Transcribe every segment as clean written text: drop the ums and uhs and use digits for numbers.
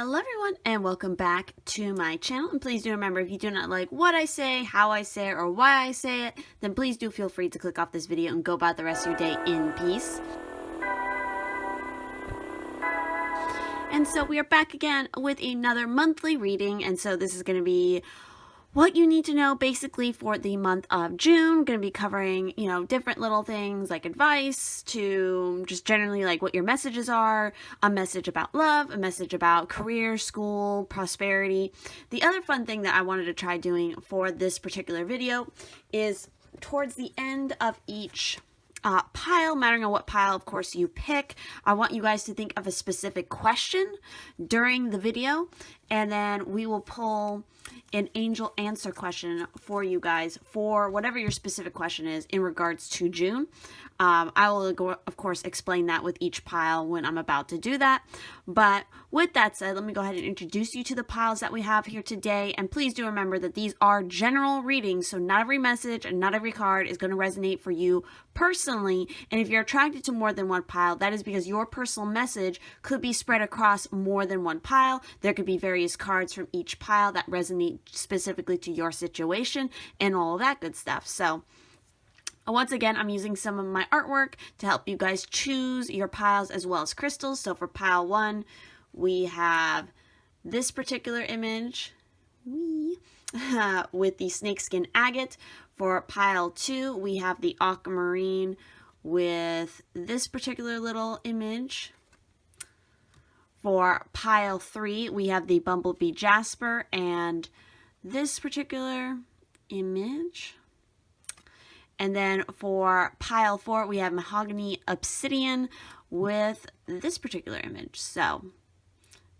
Hello everyone and welcome back to my channel, and please do remember, if you do not like what I say, how I say it, or why I say it, then please do feel free to click off this video and go about the rest of your day in peace. And so we are back again with another monthly reading, and so this is going to be what you need to know basically for the month of June. Going to be covering, different little things like advice to just generally like what your messages are, a message about love, a message about career, school, prosperity. The other fun thing that I wanted to try doing for this particular video is towards the end of each pile, mattering on what pile of course you pick, I want you guys to think of a specific question during the video, and then we will pull an angel answer question for you guys for whatever your specific question is in regards to June. I will of course explain that with each pile when I'm about to do that. But with that said, let me go ahead and introduce you to the piles that we have here today. And please do remember that these are general readings, so not every message and not every card is going to resonate for you personally. And if you're attracted to more than one pile, that is because your personal message could be spread across more than one pile. There could be various cards from each pile that resonate specifically to your situation and all of that good stuff. So once again, I'm using some of my artwork to help you guys choose your piles as well as crystals. So for pile 1, we have this particular image with the snakeskin agate. For pile 2, we have the aquamarine with this particular little image. For pile 3, we have the bumblebee jasper and this particular image. And then for pile 4, we have mahogany obsidian with this particular image. So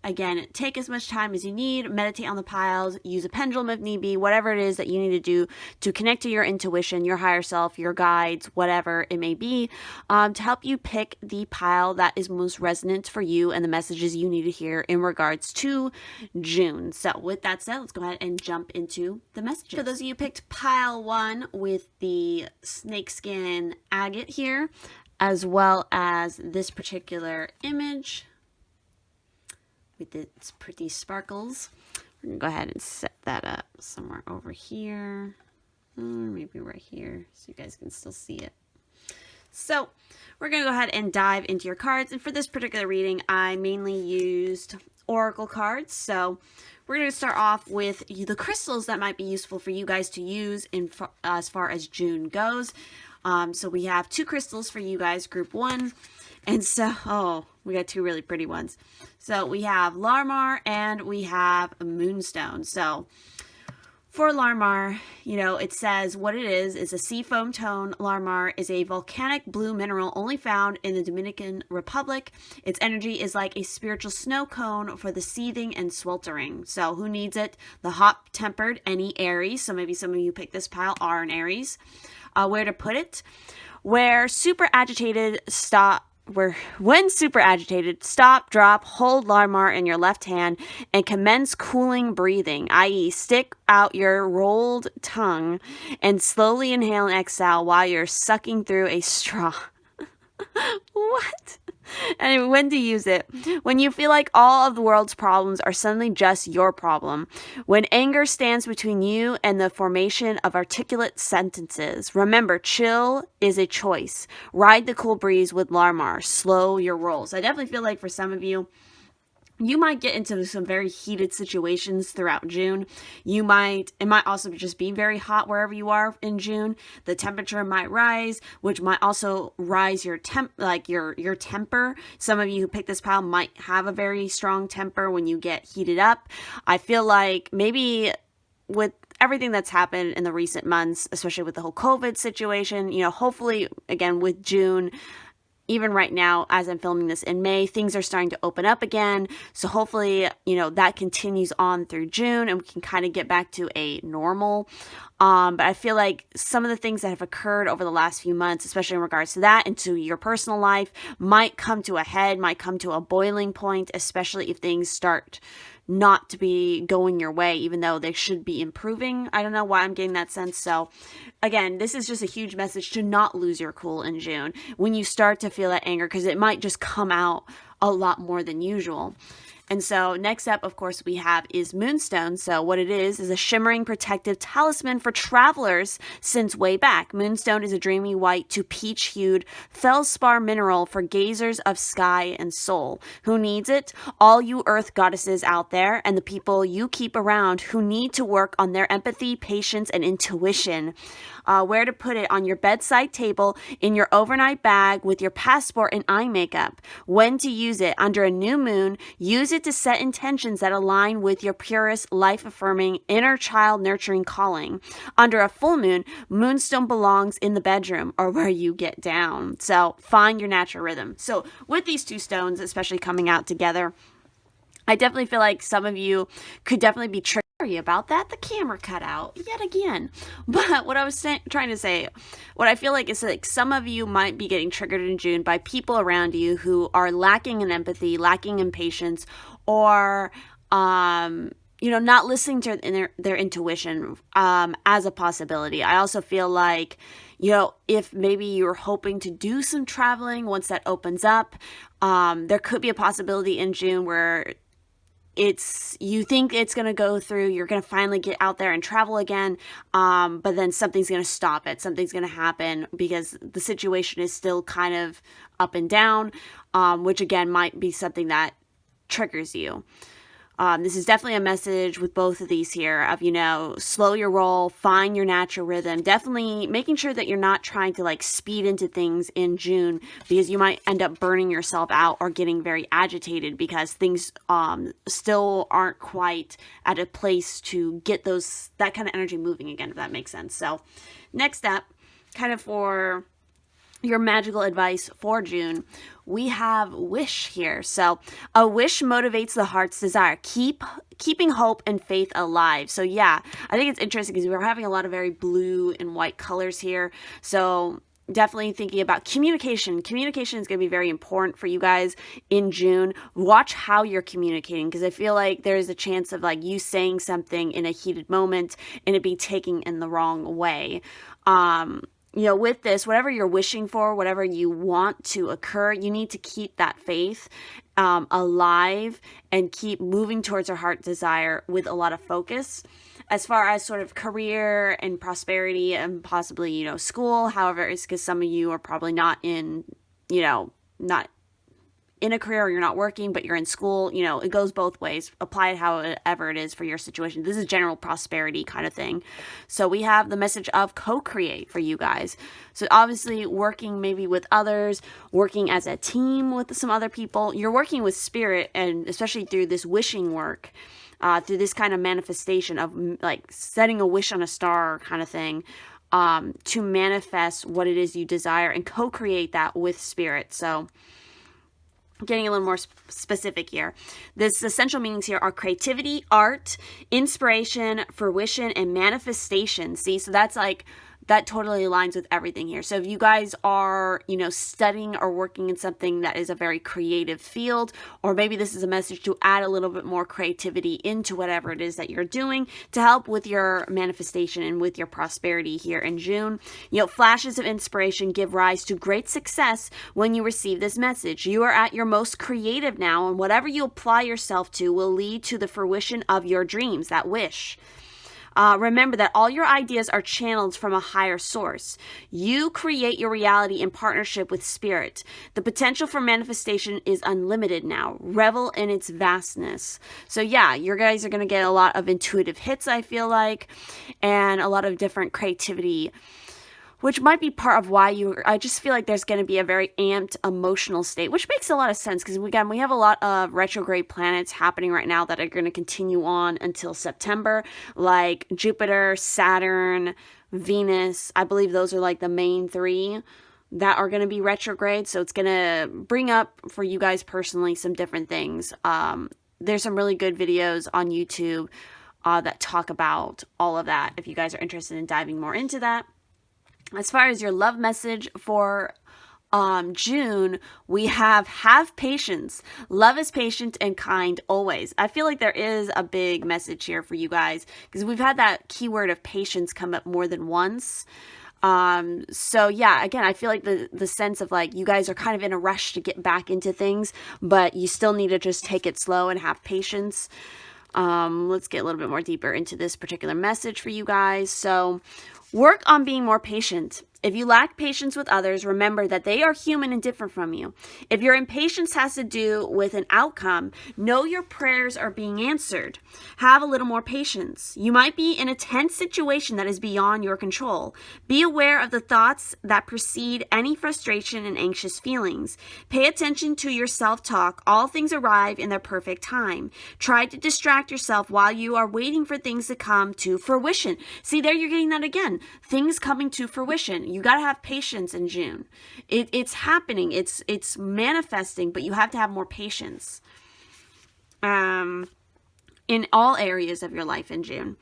again, take as much time as you need, meditate on the piles, use a pendulum if need be, whatever it is that you need to do to connect to your intuition, your higher self, your guides, whatever it may be, to help you pick the pile that is most resonant for you and the messages you need to hear in regards to June. So with that said, let's go ahead and jump into the messages. For those of you who picked pile 1 with the snakeskin agate here, as well as this particular image with its pretty sparkles, we're gonna go ahead and set that up somewhere over here, or maybe right here so you guys can still see it. So we're gonna go ahead and dive into your cards, and for this particular reading I mainly used oracle cards. So we're going to start off with the crystals that might be useful for you guys to use as far as June goes. So we have 2 crystals for you guys, group 1. And so, we got 2 really pretty ones. So we have Larmar and we have Moonstone. So for Larmar, it says what it is a sea foam tone. Larmar is a volcanic blue mineral only found in the Dominican Republic. Its energy is like a spiritual snow cone for the seething and sweltering. So who needs it? The hot-tempered, any Aries. So maybe some of you picked this pile are an Aries. Where to put it? When super agitated, stop, drop, hold Larmar in your left hand and commence cooling breathing, i.e. stick out your rolled tongue and slowly inhale and exhale while you're sucking through a straw. What? And when to use it? When you feel like all of the world's problems are suddenly just your problem. When anger stands between you and the formation of articulate sentences. Remember, chill is a choice. Ride the cool breeze with Larmar. Slow your rolls. I definitely feel like for some of you, you might get into some very heated situations throughout June. It might also just be very hot wherever you are in June. The temperature might rise, which might also rise your temper. Some of you who picked this pile might have a very strong temper when you get heated up. I feel like maybe with everything that's happened in the recent months, especially with the whole COVID situation, hopefully again with June, even right now, as I'm filming this in May, things are starting to open up again. So hopefully, that continues on through June and we can kind of get back to a normal. But I feel like some of the things that have occurred over the last few months, especially in regards to that and to your personal life, might come to a head, might come to a boiling point, especially if things start not to be going your way, even though they should be improving. I don't know why I'm getting that sense. So again, this is just a huge message to not lose your cool in June when you start to feel that anger, because it might just come out a lot more than usual. And so next up, of course, we have is Moonstone. So what it is a shimmering protective talisman for travelers since way back. Moonstone is a dreamy white to peach-hued feldspar mineral for gazers of sky and soul. Who needs it? All you earth goddesses out there and the people you keep around who need to work on their empathy, patience, and intuition. Where to put it: on your bedside table, in your overnight bag, with your passport and eye makeup. When to use it: under a new moon, use it to set intentions that align with your purest, life-affirming, inner child nurturing calling. Under a full moon, Moonstone belongs in the bedroom or where you get down. So find your natural rhythm. So with these two stones, especially coming out together, I definitely feel like some of you could definitely be triggered. Sorry about that. The camera cut out yet again. But what I was trying to say, what I feel like is like some of you might be getting triggered in June by people around you who are lacking in empathy, lacking in patience, or not listening to their intuition as a possibility. I also feel like, if maybe you're hoping to do some traveling once that opens up, there could be a possibility in June where you think it's going to go through, you're going to finally get out there and travel again, but then something's going to stop it. Something's going to happen because the situation is still kind of up and down, which again might be something that triggers you. This is definitely a message with both of these here of, slow your roll, find your natural rhythm. Definitely making sure that you're not trying to speed into things in June, because you might end up burning yourself out or getting very agitated because things still aren't quite at a place to get that kind of energy moving again, if that makes sense. So next up, kind of for your magical advice for June, we have wish here. So a wish motivates the heart's desire, keeping hope and faith alive. So yeah, I think it's interesting because we're having a lot of very blue and white colors here. So definitely thinking about communication. Communication is going to be very important for you guys in June. Watch how you're communicating, because I feel like there's a chance of you saying something in a heated moment and it be taken in the wrong way. With this, whatever you're wishing for, whatever you want to occur, you need to keep that faith alive and keep moving towards your heart desire with a lot of focus. As far as sort of career and prosperity and possibly, school, however, it's because some of you are probably not in a career, or you're not working, but you're in school, it goes both ways. Apply it however it is for your situation. This is general prosperity kind of thing. So we have the message of co-create for you guys. So obviously working maybe with others, working as a team with some other people. You're working with spirit, and especially through this wishing work, through this kind of manifestation of setting a wish on a star kind of thing, to manifest what it is you desire and co-create that with spirit. So getting a little more specific here. This essential meanings here are creativity, art, inspiration, fruition, and manifestation. See, so that's that totally aligns with everything here. So if you guys are, studying or working in something that is a very creative field, or maybe this is a message to add a little bit more creativity into whatever it is that you're doing to help with your manifestation and with your prosperity here in June. Flashes of inspiration give rise to great success when you receive this message. You are at your most creative now, and whatever you apply yourself to will lead to the fruition of your dreams, that wish. Remember that all your ideas are channeled from a higher source. You create your reality in partnership with spirit. The potential for manifestation is unlimited now. Revel in its vastness. So yeah, you guys are going to get a lot of intuitive hits, I feel like, and a lot of different creativity, which might be part of why I just feel like there's going to be a very amped emotional state, which makes a lot of sense because, again, we have a lot of retrograde planets happening right now that are going to continue on until September, like Jupiter, Saturn, Venus. I believe those are the main three that are going to be retrograde. So it's going to bring up for you guys personally some different things. There's some really good videos on YouTube that talk about all of that if you guys are interested in diving more into that. As far as your love message for June, we have patience. Love is patient and kind always. I feel like there is a big message here for you guys because we've had that keyword of patience come up more than once. So yeah, again, I feel like the sense of like you guys are kind of in a rush to get back into things, but you still need to just take it slow and have patience. Let's get a little bit more deeper into this particular message for you guys. So work on being more patient. If you lack patience with others, remember that they are human and different from you. If your impatience has to do with an outcome, know your prayers are being answered. Have a little more patience. You might be in a tense situation that is beyond your control. Be aware of the thoughts that precede any frustration and anxious feelings. Pay attention to your self-talk. All things arrive in their perfect time. Try to distract yourself while you are waiting for things to come to fruition. See, there you're getting that again. Things coming to fruition. You got to have patience in June. It's happening. It's manifesting, but you have to have more patience in all areas of your life in June.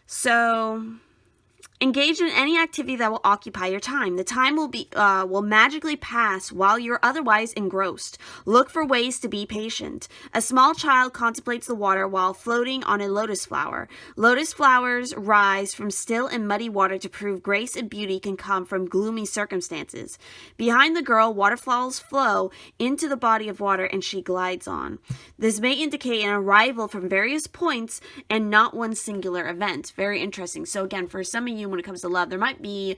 So engage in any activity that will occupy your time. The time will magically pass while you're otherwise engrossed. Look for ways to be patient. A small child contemplates the water while floating on a lotus flower. Lotus flowers rise from still and muddy water to prove grace and beauty can come from gloomy circumstances. Behind the girl, waterfalls flow into the body of water and she glides on. This may indicate an arrival from various points and not one singular event. Very interesting. So again, for some of you, when it comes to love, there might be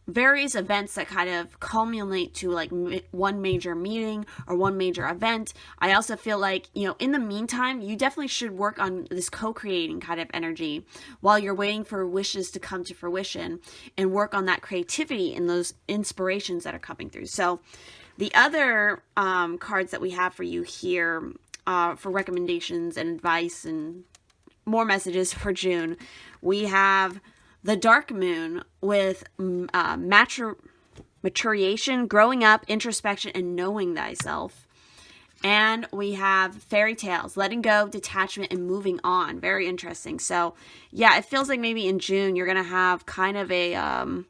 various events that kind of culminate to like one major meeting or one major event. I also feel like, in the meantime, you definitely should work on this co-creating kind of energy while you're waiting for wishes to come to fruition, and work on that creativity and those inspirations that are coming through. So the other cards that we have for you here for recommendations and advice and more messages for June, we have the dark moon with maturation, growing up, introspection, and knowing thyself. And we have fairy tales, letting go, detachment, and moving on. Very interesting. So yeah, it feels like maybe in June you're going to have kind of a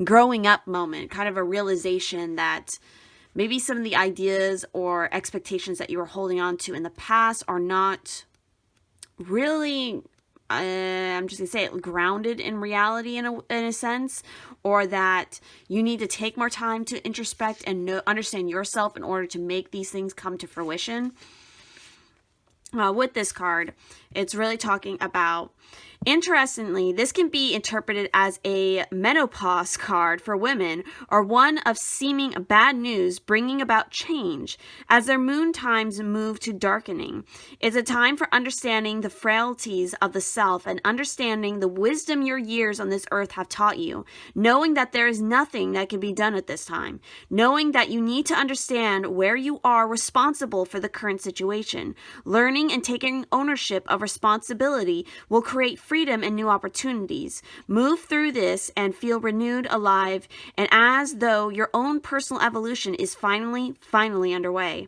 growing up moment, kind of a realization that maybe some of the ideas or expectations that you were holding on to in the past are not really, I'm just going to say it, grounded in reality in a sense, or that you need to take more time to introspect and understand yourself in order to make these things come to fruition. With this card, it's really talking about, interestingly, this can be interpreted as a menopause card for women, or one of seeming bad news bringing about change as their moon times move to darkening. It's a time for understanding the frailties of the self and understanding the wisdom your years on this earth have taught you, knowing that there is nothing that can be done at this time, knowing that you need to understand where you are responsible for the current situation. Learning and taking ownership of responsibility will create freedom and new opportunities. Move through this and feel renewed, alive, and as though your own personal evolution is finally underway.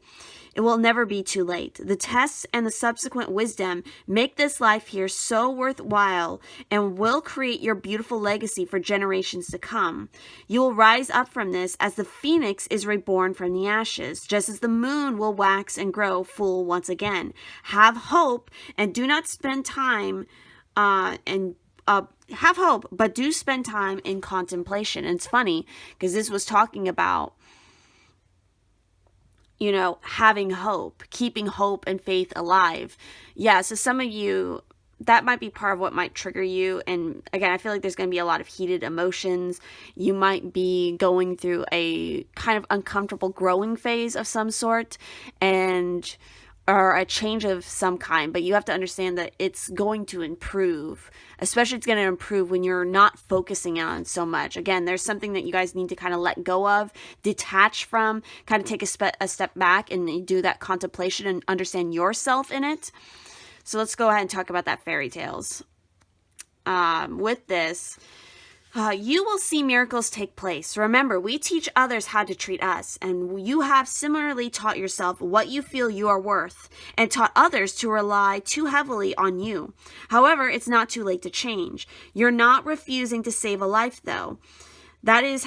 It will never be too late. The tests and the subsequent wisdom make this life here so worthwhile and will create your beautiful legacy for generations to come. You will rise up from this as the phoenix is reborn from the ashes, just as the moon will wax and grow full once again. Have hope and do not spend time have hope, but do spend time in contemplation. And it's funny because this was talking about, having hope, keeping hope and faith alive. Yeah, so some of you, that might be part of what might trigger you. And again, I feel like there's going to be a lot of heated emotions. You might be going through a kind of uncomfortable growing phase of some sort, or a change of some kind, but you have to understand that it's going to improve. Especially it's going to improve when you're not focusing on so much. Again, there's something that you guys need to kind of let go of, detach from, kind of take a step back and do that contemplation and understand yourself in it. So let's go ahead and talk about that fairy tales. With this, you will see miracles take place. Remember, we teach others how to treat us, and you have similarly taught yourself what you feel you are worth, and taught others to rely too heavily on you. However, it's not too late to change. You're not refusing to save a life, though. That is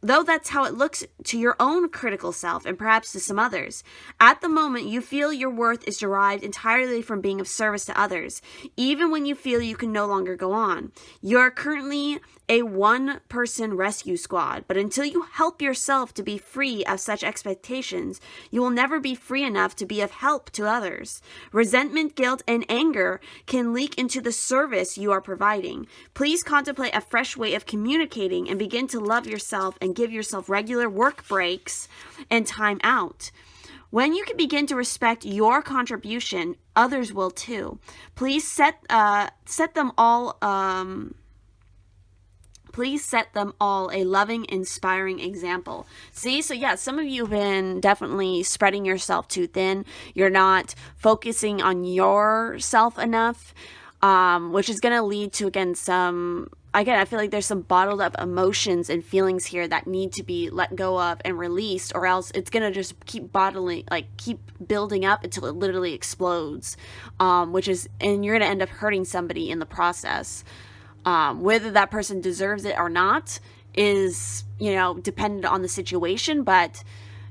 though that's how it looks to your own critical self and perhaps to some others. At the moment, you feel your worth is derived entirely from being of service to others, even when you feel you can no longer go on. You're currently a one-person rescue squad, but until you help yourself to be free of such expectations, you will never be free enough to be of help to others. Resentment, guilt, and anger can leak into the service you are providing. Please contemplate a fresh way of communicating and begin to love yourself and give yourself regular work breaks and time out. When you can begin to respect your contribution, others will too. Please set them all a loving, inspiring example. See, so yeah, some of you have been definitely spreading yourself too thin. You're not focusing on yourself enough, which is going to lead to, again, I feel like there's some bottled up emotions and feelings here that need to be let go of and released, or else it's going to just keep building up until it literally explodes, and you're going to end up hurting somebody in the process. Whether that person deserves it or not is, dependent on the situation. But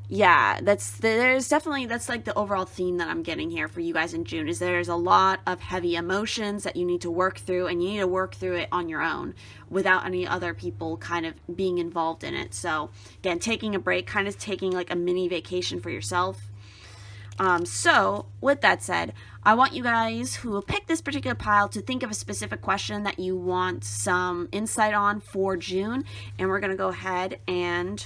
yeah, that's like the overall theme that I'm getting here for you guys in June, is there's a lot of heavy emotions that you need to work through, and you need to work through it on your own without any other people kind of being involved in it. So again, taking a break, kind of taking like a mini vacation for yourself. So with that said, I want you guys who pick this particular pile to think of a specific question that you want some insight on for June. And we're going to go ahead and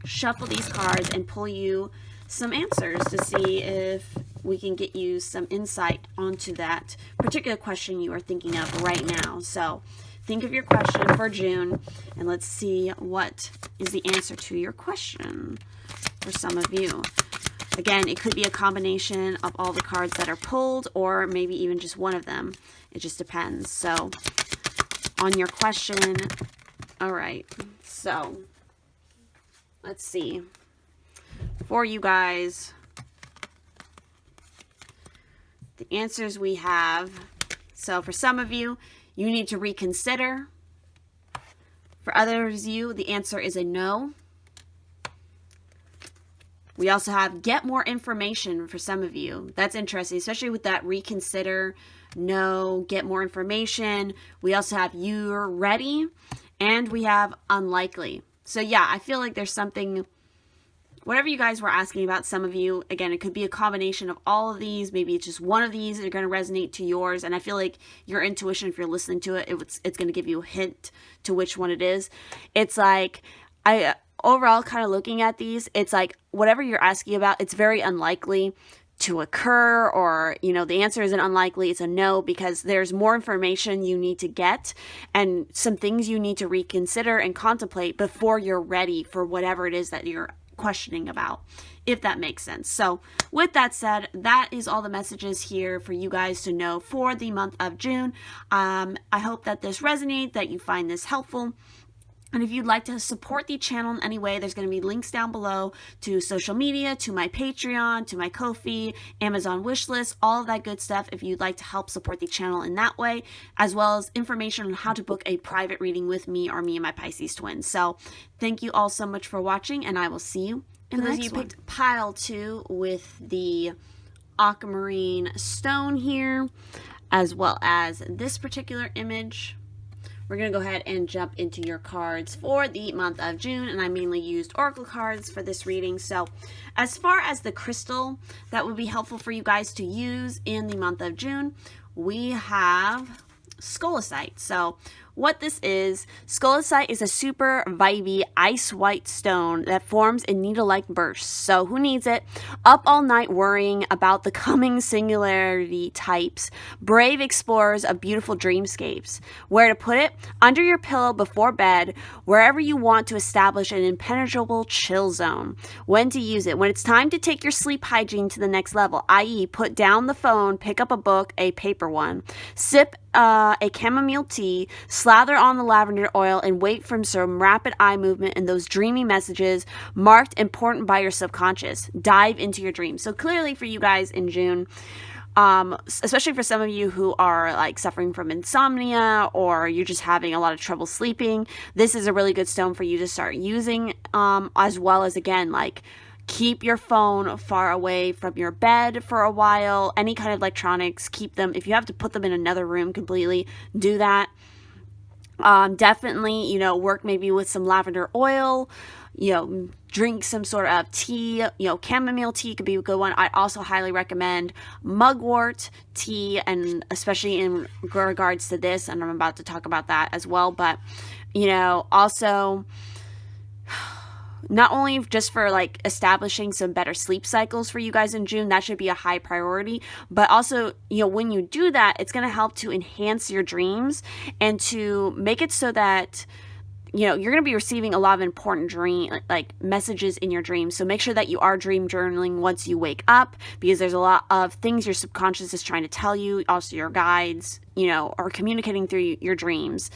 shuffle these cards and pull you some answers to see if we can get you some insight onto that particular question you are thinking of right now. So think of your question for June, and let's see what is the answer to your question for some of you. Again, it could be a combination of all the cards that are pulled, or maybe even just one of them. It just depends. So, on your question, all right. So, let's see. For you guys, the answers we have. So, for some of you, you need to reconsider. For others of you, the answer is a no. We also have get more information for some of you. That's interesting, especially with that reconsider, no, get more information. We also have you're ready, and we have unlikely. So yeah, I feel like there's something, whatever you guys were asking about, some of you, again, it could be a combination of all of these. Maybe it's just one of these that are going to resonate to yours. And I feel like your intuition, if you're listening to it, it's going to give you a hint to which one it is. It's like, overall, kind of looking at these, it's like whatever you're asking about, it's very unlikely to occur, or the answer isn't unlikely, it's a no, because there's more information you need to get and some things you need to reconsider and contemplate before you're ready for whatever it is that you're questioning about, if that makes sense. So with that said, that is all the messages here for you guys to know for the month of June. I hope that this resonates, that you find this helpful. And if you'd like to support the channel in any way, there's going to be links down below to social media, to my Patreon, to my Ko-fi, Amazon wishlist, all of that good stuff if you'd like to help support the channel in that way, as well as information on how to book a private reading with me or me and my Pisces-Twin. So thank you all so much for watching, and I will see you in the next one. You picked pile 2 with the aquamarine stone here, as well as this particular image. We're going to go ahead and jump into your cards for the month of June, and I mainly used oracle cards for this reading. So as far as the crystal that would be helpful for you guys to use in the month of June, we have scolecite. So what this is, scolecite is a super vibey ice white stone that forms in needle-like bursts. So who needs it? Up all night worrying about the coming singularity types, brave explorers of beautiful dreamscapes. Where to put it? Under your pillow before bed, wherever you want to establish an impenetrable chill zone. When to use it? When it's time to take your sleep hygiene to the next level, i.e. put down the phone, pick up a book, a paper one, sip a chamomile tea, slather on the lavender oil, and wait for some rapid eye movement and those dreamy messages marked important by your subconscious. Dive into your dreams. So clearly for you guys in June, especially for some of you who are like suffering from insomnia, or you're just having a lot of trouble sleeping, this is a really good stone for you to start using, as well as, again, like, keep your phone far away from your bed for a while. Any kind of electronics, keep them. If you have to put them in another room completely, do that. Definitely, you know, work maybe with some lavender oil, you know, drink some sort of tea, you know, chamomile tea could be a good one. I also highly recommend mugwort tea, and especially in regards to this, and I'm about to talk about that as well, but, you know, also not only just for like establishing some better sleep cycles for you guys in June, that should be a high priority, but also, you know, when you do that, it's going to help to enhance your dreams and to make it so that, you know, you're going to be receiving a lot of important dream, like messages in your dreams. So make sure that you are dream journaling once you wake up, because there's a lot of things your subconscious is trying to tell you. Also, your guides, you know, are communicating through your dreams.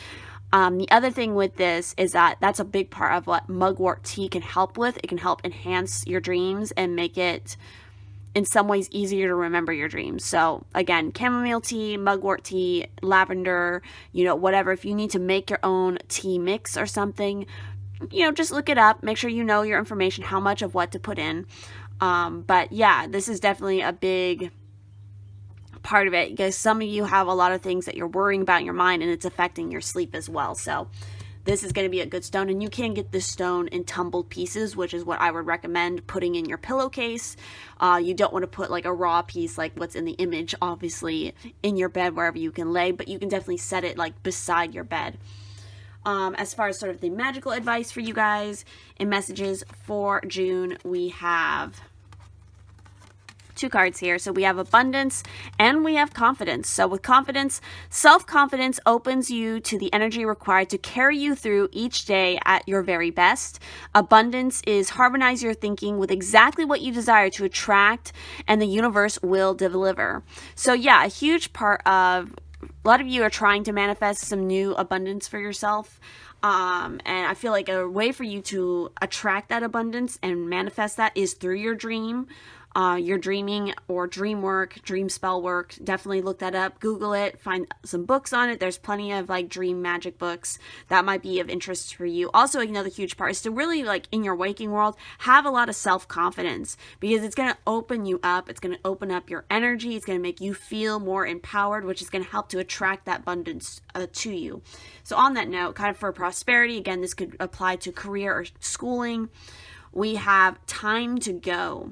The other thing with this is that that's a big part of what mugwort tea can help with. It can help enhance your dreams and make it, in some ways, easier to remember your dreams. So again, chamomile tea, mugwort tea, lavender, you know, whatever. If you need to make your own tea mix or something, you know, just look it up. Make sure you know your information, how much of what to put in. But yeah, this is definitely a big part of it, because some of you have a lot of things that you're worrying about in your mind, and it's affecting your sleep as well. So this is going to be a good stone, and you can get this stone in tumbled pieces, which is what I would recommend putting in your pillowcase. You don't want to put like a raw piece like what's in the image, obviously, in your bed wherever you can lay, but you can definitely set it like beside your bed. As far as sort of the magical advice for you guys and messages for June, we have two cards here. So we have abundance and we have confidence. So with confidence, self-confidence opens you to the energy required to carry you through each day at your very best. Abundance is harmonize your thinking with exactly what you desire to attract, and the universe will deliver. So yeah, a huge part of, a lot of you are trying to manifest some new abundance for yourself. And I feel like a way for you to attract that abundance and manifest that is through your dream. Your dreaming or dream work, dream spell work. Definitely look that up, Google it, find some books on it. There's plenty of like dream magic books that might be of interest for you. Also, another huge part is to really, like, in your waking world, have a lot of self-confidence, because it's going to open you up. It's going to open up your energy. It's going to make you feel more empowered, which is going to help to attract that abundance to you. So on that note, kind of for prosperity, again, this could apply to career or schooling. We have time to go.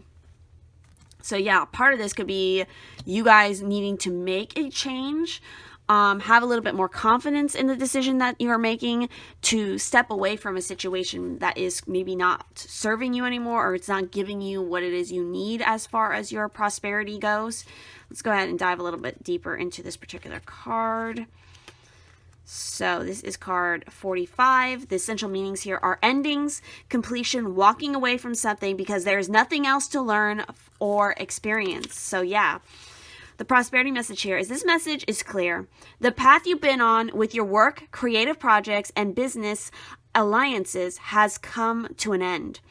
So yeah, part of this could be you guys needing to make a change, have a little bit more confidence in the decision that you are making to step away from a situation that is maybe not serving you anymore, or it's not giving you what it is you need as far as your prosperity goes. Let's go ahead and dive a little bit deeper into this particular card. So this is card 45. The essential meanings here are endings, completion, walking away from something because there is nothing else to learn or experience. So yeah, the prosperity message here is, this message is clear. The path you've been on with your work, creative projects, and business alliances has come to an end.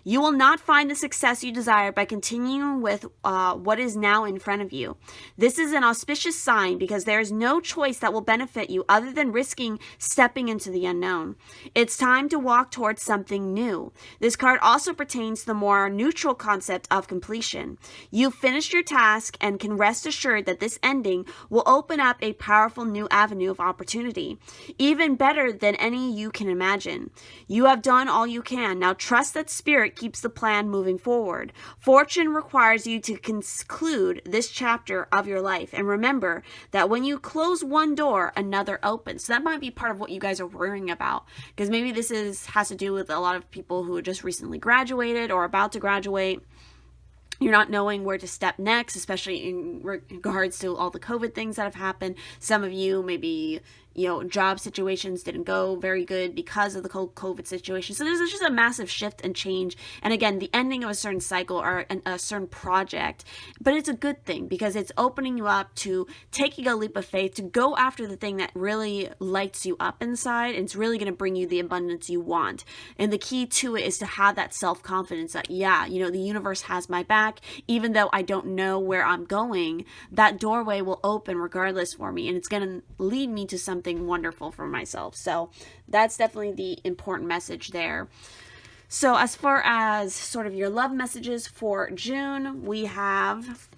You will not find the success you desire by continuing with what is now in front of you. This is an auspicious sign because there is no choice that will benefit you other than risking stepping into the unknown. It's time to walk towards something new. This card also pertains to the more neutral concept of completion. You've finished your task and can rest assured that this ending will open up a powerful new avenue of opportunity, even better than any you can imagine. You have done all you can. Now trust that spirit keeps the plan moving forward. Fortune requires you to conclude this chapter of your life. And remember that when you close one door, another opens. So that might be part of what you guys are worrying about, because maybe this has to do with a lot of people who just recently graduated or about to graduate. You're not knowing where to step next, especially in regards to all the COVID things that have happened. Some of you maybe job situations didn't go very good because of the COVID situation. So there's just a massive shift and change. And again, the ending of a certain cycle or a certain project. But it's a good thing because it's opening you up to taking a leap of faith, to go after the thing that really lights you up inside. And it's really going to bring you the abundance you want. And the key to it is to have that self-confidence that, the universe has my back. Even though I don't know where I'm going, that doorway will open regardless for me. And it's going to lead me to something wonderful for myself. So that's definitely the important message there. So as far as sort of your love messages for June, we have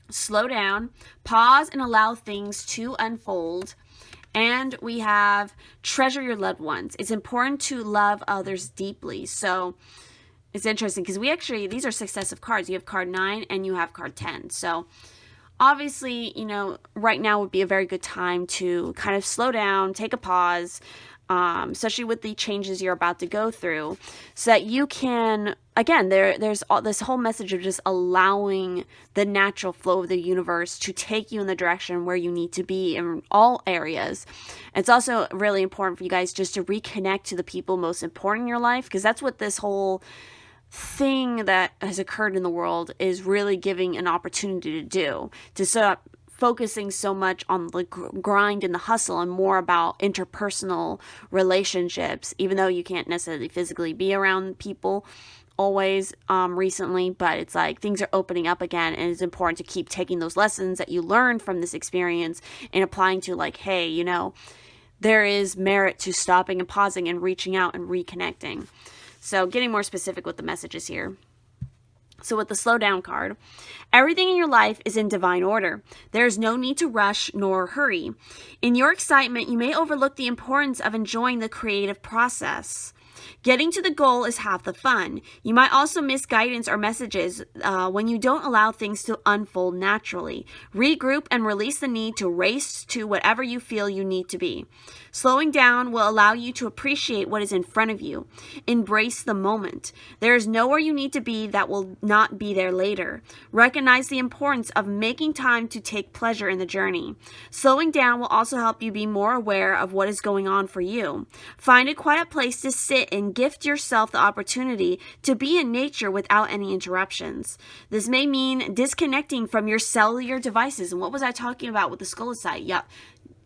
slow down, pause and allow things to unfold. And we have treasure your loved ones. It's important to love others deeply. So it's interesting because these are successive cards. You have card 9 and you have card 10. So obviously, right now would be a very good time to kind of slow down, take a pause, especially with the changes you're about to go through, so that you can, again, there's this whole message of just allowing the natural flow of the universe to take you in the direction where you need to be in all areas. It's also really important for you guys just to reconnect to the people most important in your life, because that's what this whole thing that has occurred in the world is really giving an opportunity to do, to stop focusing so much on the grind and the hustle and more about interpersonal relationships, even though you can't necessarily physically be around people always recently, but it's like things are opening up again, and it's important to keep taking those lessons that you learned from this experience and applying to, like, hey, there is merit to stopping and pausing and reaching out and reconnecting. So getting more specific with the messages here. So with the slow down card, everything in your life is in divine order. There is no need to rush nor hurry. In your excitement, you may overlook the importance of enjoying the creative process. Getting to the goal is half the fun. You might also miss guidance or messages when you don't allow things to unfold naturally. Regroup and release the need to race to whatever you feel you need to be. Slowing down will allow you to appreciate what is in front of you. Embrace the moment. There is nowhere you need to be that will not be there later. Recognize the importance of making time to take pleasure in the journey. Slowing down will also help you be more aware of what is going on for you. Find a quiet place to sit and gift yourself the opportunity to be in nature without any interruptions. This may mean disconnecting from your cellular devices. And what was I talking about with the scolecite? Yep.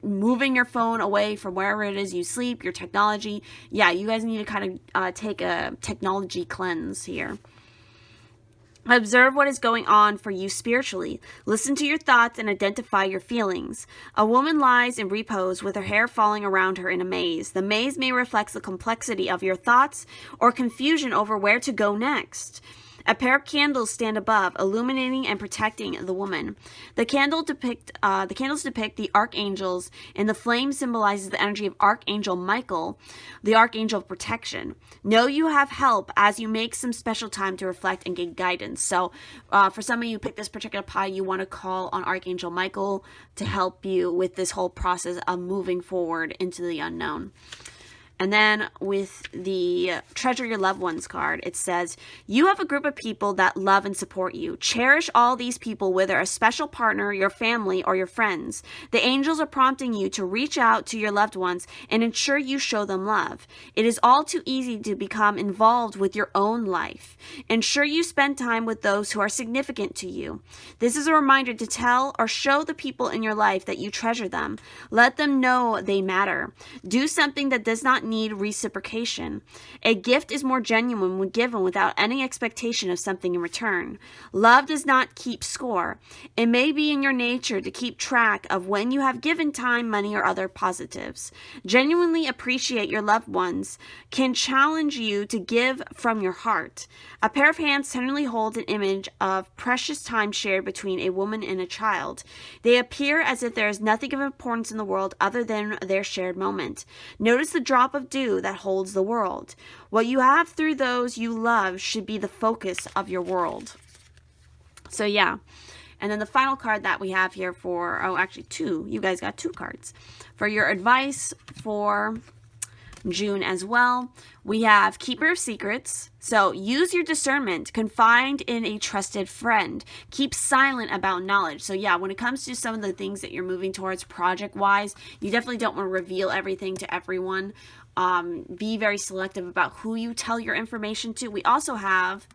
Moving your phone away from wherever it is you sleep, your technology. Yeah, you guys need to kind of take a technology cleanse here. Observe what is going on for you spiritually. Listen to your thoughts and identify your feelings. A woman lies in repose with her hair falling around her in a maze. The maze may reflect the complexity of your thoughts or confusion over where to go next. A pair of candles stand above, illuminating and protecting the woman. The candles depict the archangels, and the flame symbolizes the energy of Archangel Michael, the archangel of protection. Know you have help as you make some special time to reflect and get guidance. So, for some of you who pick this particular pie, you want to call on Archangel Michael to help you with this whole process of moving forward into the unknown. And then with the Treasure Your Loved Ones card, it says, you have a group of people that love and support you. Cherish all these people, whether a special partner, your family, or your friends. The angels are prompting you to reach out to your loved ones and ensure you show them love. It is all too easy to become involved with your own life. Ensure you spend time with those who are significant to you. This is a reminder to tell or show the people in your life that you treasure them. Let them know they matter. Do something that does not need reciprocation. A gift is more genuine when given without any expectation of something in return. Love does not keep score. It may be in your nature to keep track of when you have given time, money, or other positives. Genuinely appreciate your loved ones can challenge you to give from your heart. A pair of hands tenderly hold an image of precious time shared between a woman and a child. They appear as if there is nothing of importance in the world other than their shared moment. Notice the drop of dew that holds the world. What you have through those you love should be the focus of your world. So yeah. And then the final card that we have here for, actually two. You guys got two cards. For your advice for June as well. We have Keeper of Secrets. So use your discernment. Confide in a trusted friend. Keep silent about knowledge. So yeah, when it comes to some of the things that you're moving towards project-wise, you definitely don't want to reveal everything to everyone. Be very selective about who you tell your information to. We also have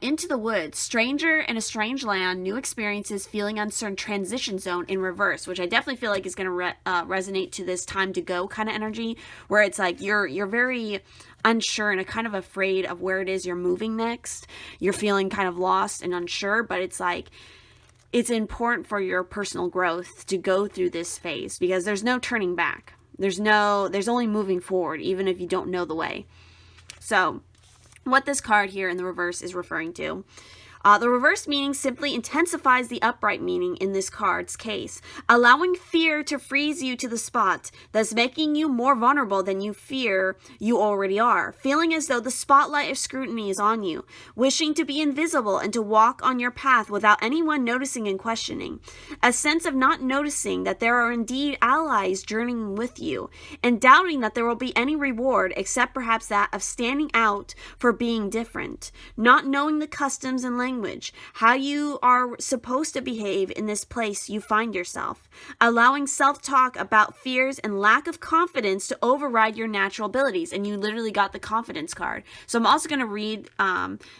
Into the Woods, stranger in a strange land, new experiences, feeling uncertain, transition zone in reverse, which I definitely feel like is going to resonate to this time to go kind of energy, where it's like you're very unsure and kind of afraid of where it is you're moving next. You're feeling kind of lost and unsure, but it's like it's important for your personal growth to go through this phase, because there's no turning back. There's only moving forward, even if you don't know the way. So what this card here in the reverse is referring to. The reverse meaning simply intensifies the upright meaning in this card's case, allowing fear to freeze you to the spot, thus making you more vulnerable than you fear you already are, feeling as though the spotlight of scrutiny is on you, wishing to be invisible and to walk on your path without anyone noticing and questioning, a sense of not noticing that there are indeed allies journeying with you, and doubting that there will be any reward except perhaps that of standing out for being different, not knowing the customs and language, how you are supposed to behave in this place you find yourself, allowing self-talk about fears and lack of confidence to override your natural abilities. And you literally got the confidence card. So I'm also going to read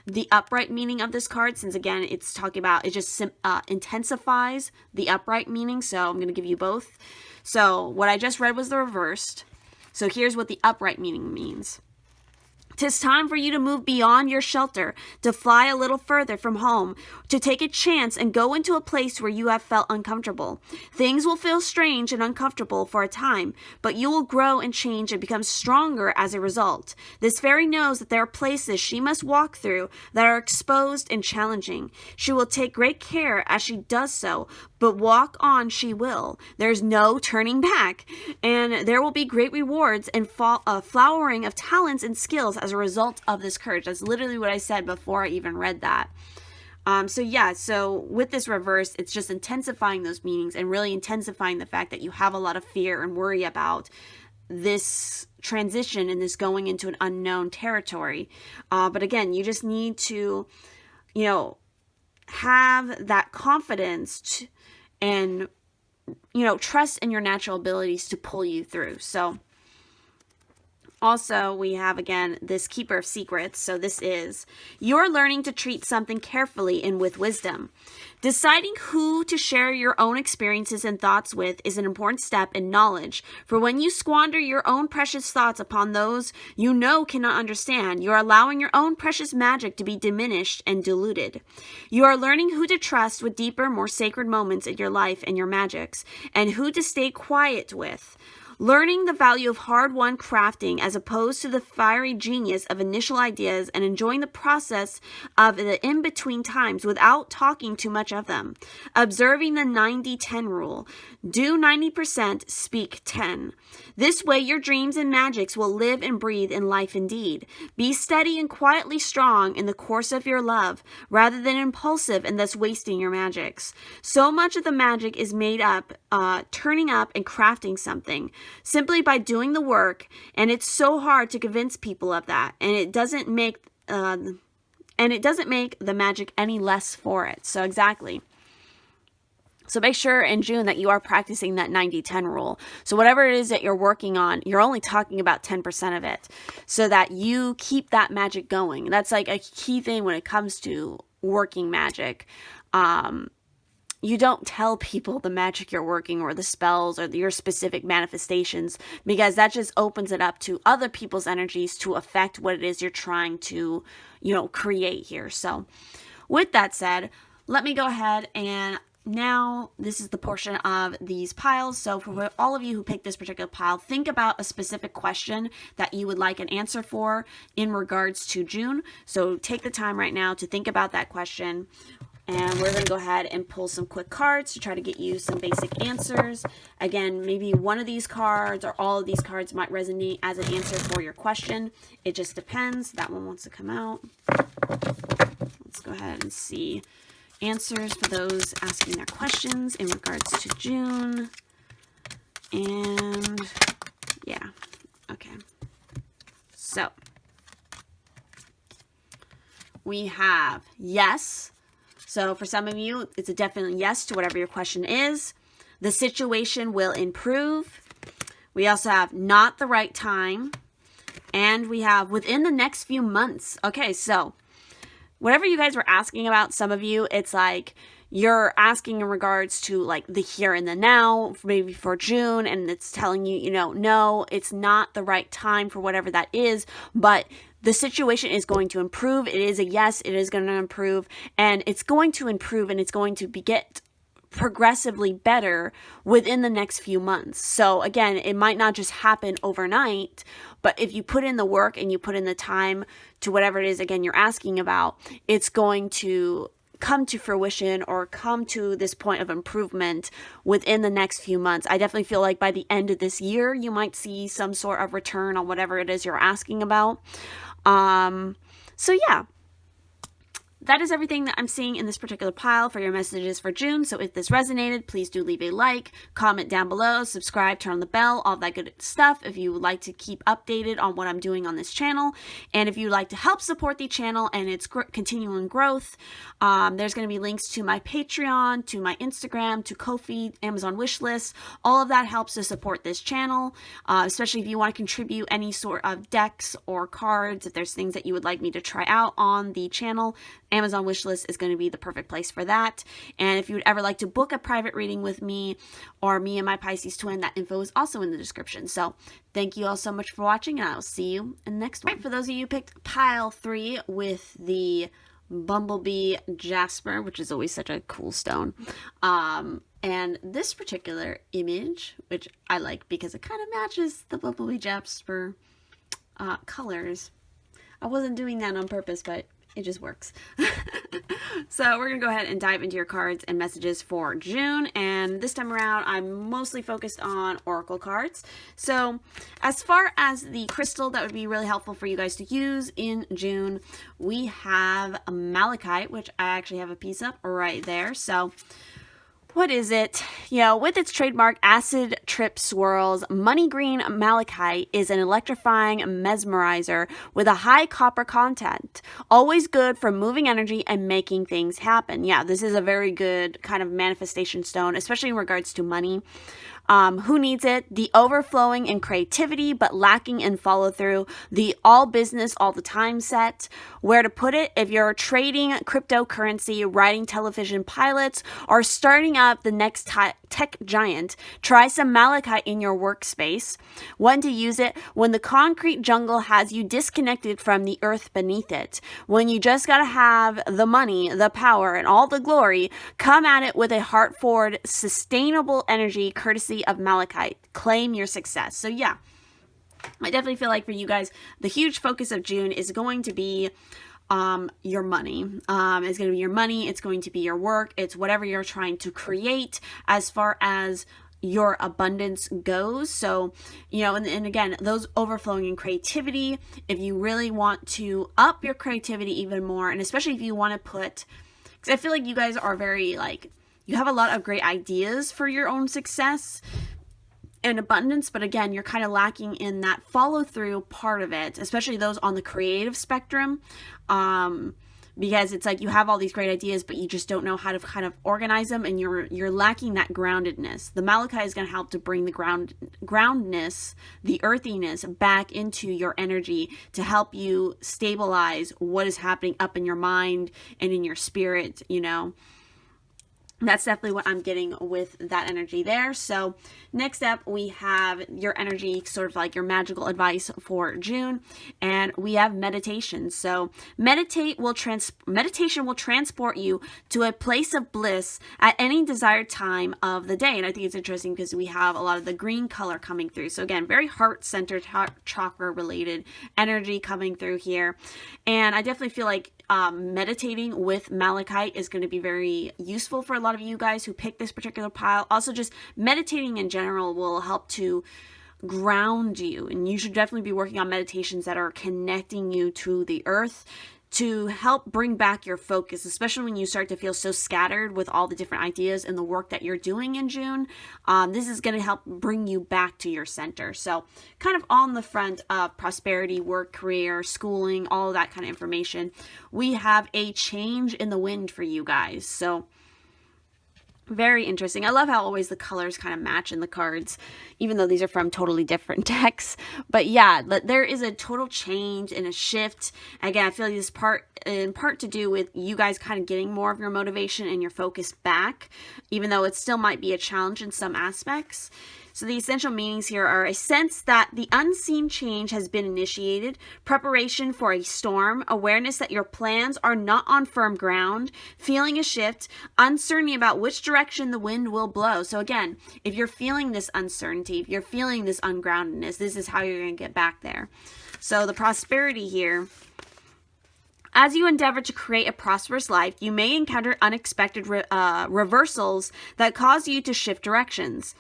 the upright meaning of this card, since again it's talking about, it just intensifies the upright meaning. So I'm going to give you both. So what I just read was the reversed. So here's what the upright meaning means. 'Tis time for you to move beyond your shelter, to fly a little further from home, to take a chance and go into a place where you have felt uncomfortable. Things will feel strange and uncomfortable for a time, but you will grow and change and become stronger as a result. This fairy knows that there are places she must walk through that are exposed and challenging. She will take great care as she does so, but walk on she will. There's no turning back, and there will be great rewards and flowering of talents and skills as a result of this courage. That's literally what I said before I even read that. So with this reverse, it's just intensifying those meanings and really intensifying the fact that you have a lot of fear and worry about this transition and this going into an unknown territory. But again, you just need to, have that confidence and, trust in your natural abilities to pull you through. So also, we have, again, this Keeper of Secrets. So this is, you're learning to treat something carefully and with wisdom. Deciding who to share your own experiences and thoughts with is an important step in knowledge. For when you squander your own precious thoughts upon those you know cannot understand, you are allowing your own precious magic to be diminished and diluted. You are learning who to trust with deeper, more sacred moments in your life and your magics, and who to stay quiet with. Learning the value of hard-won crafting as opposed to the fiery genius of initial ideas, and enjoying the process of the in-between times without talking too much of them. Observing the 90-10 rule. Do 90%, speak 10. This way your dreams and magics will live and breathe in life indeed. Be steady and quietly strong in the course of your love, rather than impulsive and thus wasting your magics. So much of the magic is made up, turning up and crafting something, simply by doing the work, and it's so hard to convince people of that, and it doesn't make the magic any less for it. So exactly. So make sure in June that you are practicing that 90-10 rule. So whatever it is that you're working on, you're only talking about 10% of it, so that you keep that magic going. That's like a key thing when it comes to working magic. You don't tell people the magic you're working or the spells or your specific manifestations, because that just opens it up to other people's energies to affect what it is you're trying to, create here. So with that said, let me go ahead and now this is the portion of these piles. So for all of you who picked this particular pile, think about a specific question that you would like an answer for in regards to June. So take the time right now to think about that question. And we're going to go ahead and pull some quick cards to try to get you some basic answers. Again, maybe one of these cards or all of these cards might resonate as an answer for your question. It just depends. That one wants to come out. Let's go ahead and see answers for those asking their questions in regards to June. And yeah, Okay. So we have yes. So for some of you, it's a definite yes to whatever your question is. The situation will improve. We also have not the right time. And we have within the next few months. Okay, so whatever you guys were asking about, some of you, it's like you're asking in regards to like the here and the now, maybe for June, and it's telling you, you know, no, it's not the right time for whatever that is, but the situation is going to improve. It is a yes, it is going to improve, and it's going to improve, and it's going to get progressively better within the next few months. So again, it might not just happen overnight, but if you put in the work and you put in the time to whatever it is, again, you're asking about, it's going to come to fruition or come to this point of improvement within the next few months. I definitely feel like by the end of this year, you might see some sort of return on whatever it is you're asking about. So yeah. That is everything that I'm seeing in this particular pile for your messages for June. So if this resonated, please do leave a like, comment down below, subscribe, turn on the bell, all that good stuff if you would like to keep updated on what I'm doing on this channel. And if you'd like to help support the channel and its continuing growth, there's going to be links to my Patreon, to my Instagram, to Ko-fi, Amazon wishlist. All of that helps to support this channel, especially if you want to contribute any sort of decks or cards, if there's things that you would like me to try out on the channel. Amazon wishlist is going to be the perfect place for that. And if you would ever like to book a private reading with me or me and my Pisces-Twin, that info is also in the description. So thank you all so much for watching, and I will see you in the next one. For those of you who picked pile 3 with the Bumblebee Jasper, which is always such a cool stone. And this particular image, which I like because it kind of matches the Bumblebee Jasper colors. I wasn't doing that on purpose, but it just works. So we're going to go ahead and dive into your cards and messages for June. And this time around, I'm mostly focused on Oracle cards. So as far as the crystal that would be really helpful for you guys to use in June, we have malachite, which I actually have a piece of right there. So what is it? You know, with its trademark acid trip swirls, money green malachite is an electrifying mesmerizer with a high copper content. Always good for moving energy and making things happen. Yeah, this is a very good kind of manifestation stone, especially in regards to money. Who needs it? The overflowing in creativity, but lacking in follow through. The all business, all the time set. Where to put it? If you're trading cryptocurrency, writing television pilots, or starting up the next tech giant, try some malachite in your workspace. When to use it? When the concrete jungle has you disconnected from the earth beneath it. When you just gotta have the money, the power, and all the glory, come at it with a heart-forward, sustainable energy courtesy of malachite. Claim your success. So yeah, I definitely feel like for you guys, the huge focus of June is going to be your money. It's going to be your money. It's going to be your work. It's whatever you're trying to create as far as your abundance goes. So, you know, and again, those overflowing in creativity, if you really want to up your creativity even more, and especially if you want to put, because I feel like you guys are very like, you have a lot of great ideas for your own success and abundance, but again, you're kind of lacking in that follow through part of it, especially those on the creative spectrum, because it's like you have all these great ideas, but you just don't know how to kind of organize them, and you're lacking that groundedness. The malachite is going to help to bring the groundness, the earthiness back into your energy to help you stabilize what is happening up in your mind and in your spirit, you know. That's definitely what I'm getting with that energy there. So next up, we have your energy, sort of like your magical advice for June, and we have meditation. So meditation will transport you to a place of bliss at any desired time of the day. And I think it's interesting because we have a lot of the green color coming through. So again, very heart-centered, chakra-related energy coming through here. And I definitely feel like meditating with malachite is going to be very useful for a lot of you guys who pick this particular pile. Also, just meditating in general will help to ground you, and you should definitely be working on meditations that are connecting you to the earth, to help bring back your focus, especially when you start to feel so scattered with all the different ideas and the work that you're doing in June. This is going to help bring you back to your center. So kind of on the front of prosperity, work, career, schooling, all of that kind of information, we have a change in the wind for you guys. So very interesting. I love how always the colors kind of match in the cards, even though these are from totally different decks. But yeah, there is a total change and a shift. Again, I feel like this in part to do with you guys kind of getting more of your motivation and your focus back, even though it still might be a challenge in some aspects. So the essential meanings here are a sense that the unseen change has been initiated, preparation for a storm, awareness that your plans are not on firm ground, feeling a shift, uncertainty about which direction the wind will blow. So again, if you're feeling this uncertainty, if you're feeling this ungroundedness, this is how you're going to get back there. So the prosperity here: as you endeavor to create a prosperous life, you may encounter unexpected reversals that cause you to shift directions.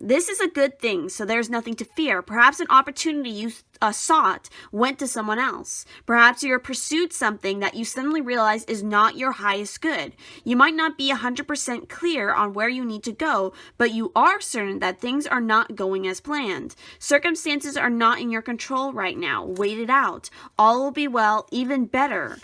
This is a good thing, so there's nothing to fear. Perhaps an opportunity you sought went to someone else. Perhaps you pursued something that you suddenly realize is not your highest good. You might not be 100% clear on where you need to go, but you are certain that things are not going as planned. Circumstances are not in your control right now. Wait it out. All will be well, even better.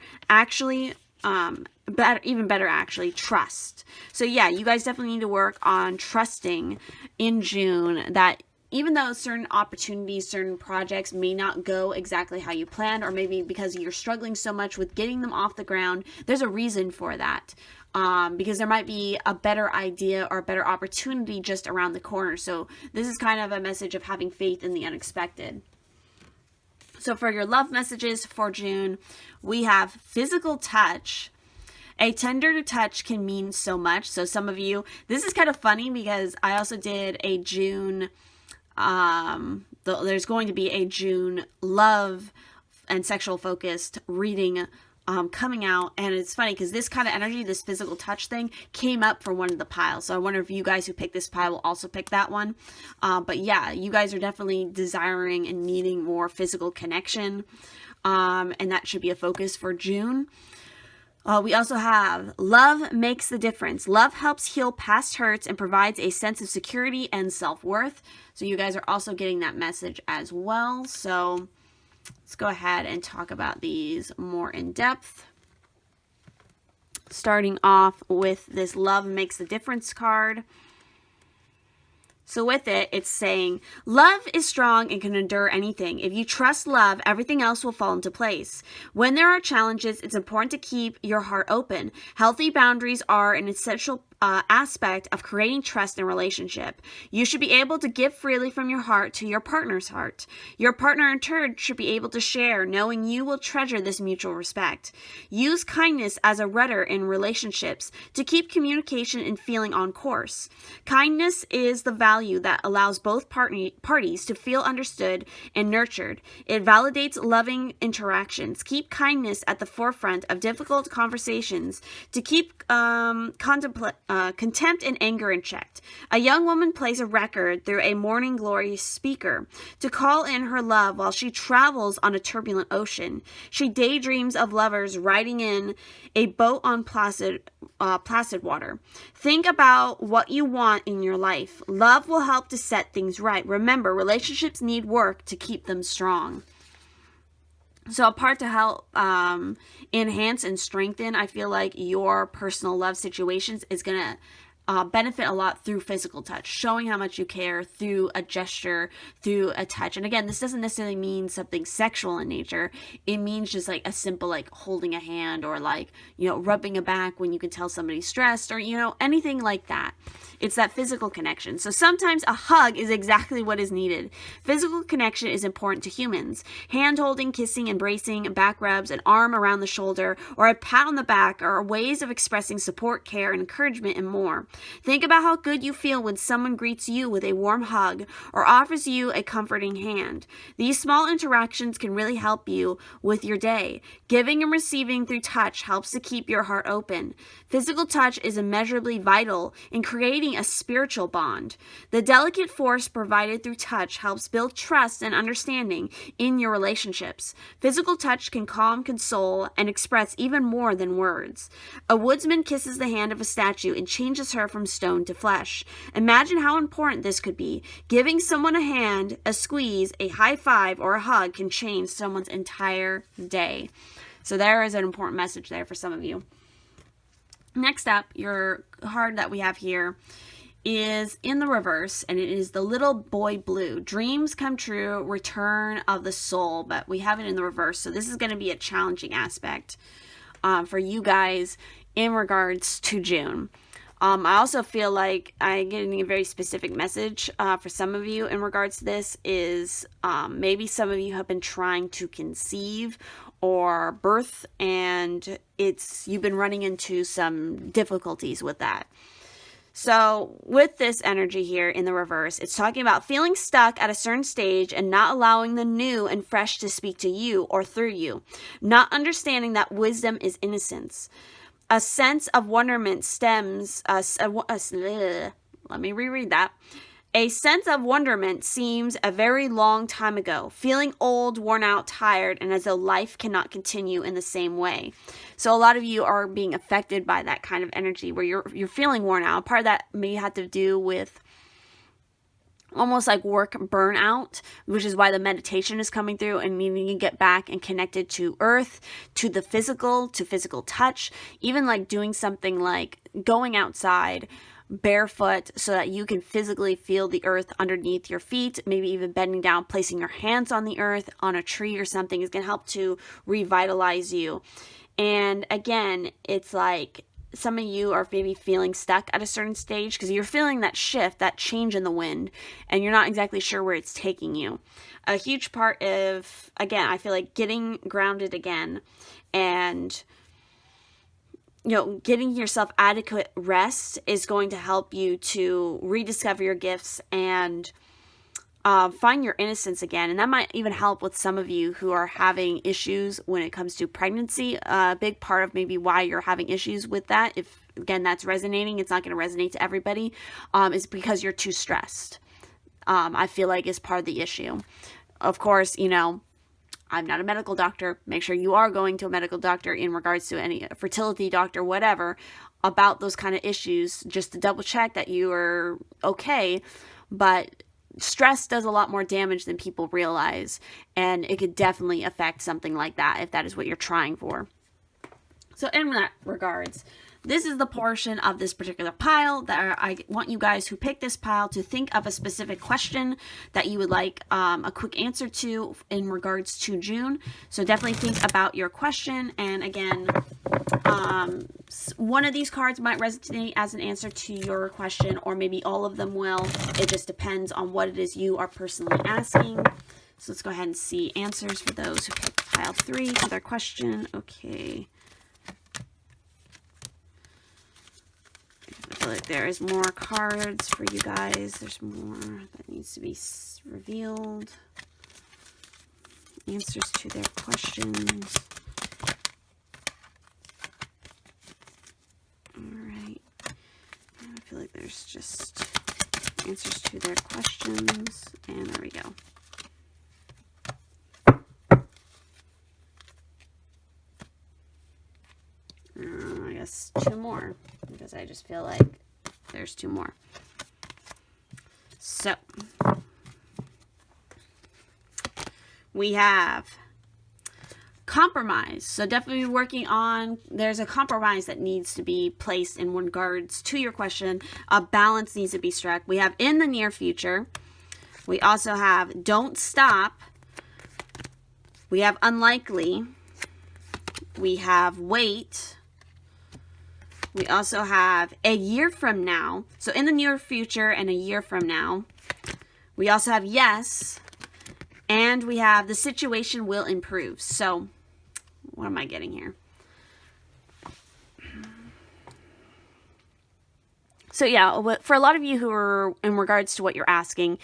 Even better, trust. So yeah, you guys definitely need to work on trusting in June that even though certain opportunities, certain projects may not go exactly how you planned, or maybe because you're struggling so much with getting them off the ground, there's a reason for that. Because there might be a better idea or a better opportunity just around the corner. So this is kind of a message of having faith in the unexpected. So for your love messages for June, we have physical touch. A tender touch can mean so much. So some of you, this is kind of funny because I also did a June, there's going to be a June love and sexual focused reading coming out. And it's funny because this kind of energy, this physical touch thing, came up for one of the piles. So I wonder if you guys who picked this pile will also pick that one. But yeah, you guys are definitely desiring and needing more physical connection. And that should be a focus for June. We also have love makes the difference. Love helps heal past hurts and provides a sense of security and self-worth. So you guys are also getting that message as well. So let's go ahead and talk about these more in depth. Starting off with this love makes the difference card. So with it, it's saying, love is strong and can endure anything. If you trust love, everything else will fall into place. When there are challenges, it's important to keep your heart open. Healthy boundaries are an essential aspect of creating trust in a relationship. You should be able to give freely from your heart to your partner's heart. Your partner in turn should be able to share, knowing you will treasure this mutual respect. Use kindness as a rudder in relationships to keep communication and feeling on course. Kindness is the value that allows both parties to feel understood and nurtured. It validates loving interactions. Keep kindness at the forefront of difficult conversations to keep contempt and anger in check. A young woman plays a record through a morning glory speaker to call in her love while she travels on a turbulent ocean. She daydreams of lovers riding in a boat on placid water. Think about what you want in your life. Love will help to set things right. Remember, relationships need work to keep them strong. So a part to help enhance and strengthen, I feel like, your personal love situations is going to benefit a lot through physical touch, showing how much you care through a gesture, through a touch. And again, this doesn't necessarily mean something sexual in nature. It means just like a simple, like holding a hand or like, rubbing a back when you can tell somebody's stressed or, anything like that. It's that physical connection. So sometimes a hug is exactly what is needed. Physical connection is important to humans. Hand-holding, kissing, embracing, back rubs, an arm around the shoulder, or a pat on the back are ways of expressing support, care, and encouragement and more. Think about how good you feel when someone greets you with a warm hug or offers you a comforting hand. These small interactions can really help you with your day. Giving and receiving through touch helps to keep your heart open. Physical touch is immeasurably vital in creating creating a spiritual bond. The delicate force provided through touch helps build trust and understanding in your relationships. Physical touch can calm, console, and express even more than words. A woodsman kisses the hand of a statue and changes her from stone to flesh. Imagine how important this could be. Giving someone a hand, a squeeze, a high five, or a hug can change someone's entire day. So there is an important message there for some of you. Next up, your card that we have here is in the reverse, and it is the Little Boy Blue. Dreams come true, return of the soul, but we have it in the reverse. So this is going to be a challenging aspect for you guys in regards to June. I also feel like I'm getting a very specific message for some of you in regards to this is maybe some of you have been trying to conceive or birth, and you've been running into some difficulties with that. So with this energy here in the reverse, it's talking about feeling stuck at a certain stage and not allowing the new and fresh to speak to you or through you, not understanding that wisdom is innocence. A sense of wonderment stems, let me reread that. A sense of wonderment seems a very long time ago, feeling old, worn out, tired, and as though life cannot continue in the same way. So a lot of you are being affected by that kind of energy where you're feeling worn out. Part of that may have to do with almost like work burnout, which is why the meditation is coming through and needing to get back and connected to earth, to the physical, to physical touch, even like doing something like going outside barefoot so that you can physically feel the earth underneath your feet, maybe even bending down, placing your hands on the earth, on a tree or something is going to help to revitalize you. And again, it's like some of you are maybe feeling stuck at a certain stage because you're feeling that shift, that change in the wind, and you're not exactly sure where it's taking you. A huge part of, again, I feel like getting grounded again and getting yourself adequate rest is going to help you to rediscover your gifts and find your innocence again. And that might even help with some of you who are having issues when it comes to pregnancy. A big part of maybe why you're having issues with that, if again that's resonating, it's not going to resonate to everybody, is because you're too stressed. I feel like is part of the issue. Of course, I'm not a medical doctor. Make sure you are going to a medical doctor in regards to any fertility doctor, whatever, about those kind of issues, just to double check that you are okay. But stress does a lot more damage than people realize, and it could definitely affect something like that if that is what you're trying for. So in that regards, this is the portion of this particular pile that I want you guys who pick this pile to think of a specific question that you would like a quick answer to in regards to June. So definitely think about your question. And again, one of these cards might resonate as an answer to your question, or maybe all of them will. It just depends on what it is you are personally asking. So let's go ahead and see answers for those who picked pile 3 for their question. Okay. I feel like there is more cards for you guys. There's more that needs to be revealed. Answers to their questions. Alright. I feel like there's just answers to their questions. And there we go. I guess 2 more, because I just feel like there's 2 more. So, we have compromise. So definitely working on, there's a compromise that needs to be placed in regards to your question. A balance needs to be struck. We have in the near future. We also have don't stop. We have unlikely. We have wait. We also have a year from now. So in the near future and a year from now. We also have yes. And we have the situation will improve. So what am I getting here? So yeah, for a lot of you who are in regards to what you're asking,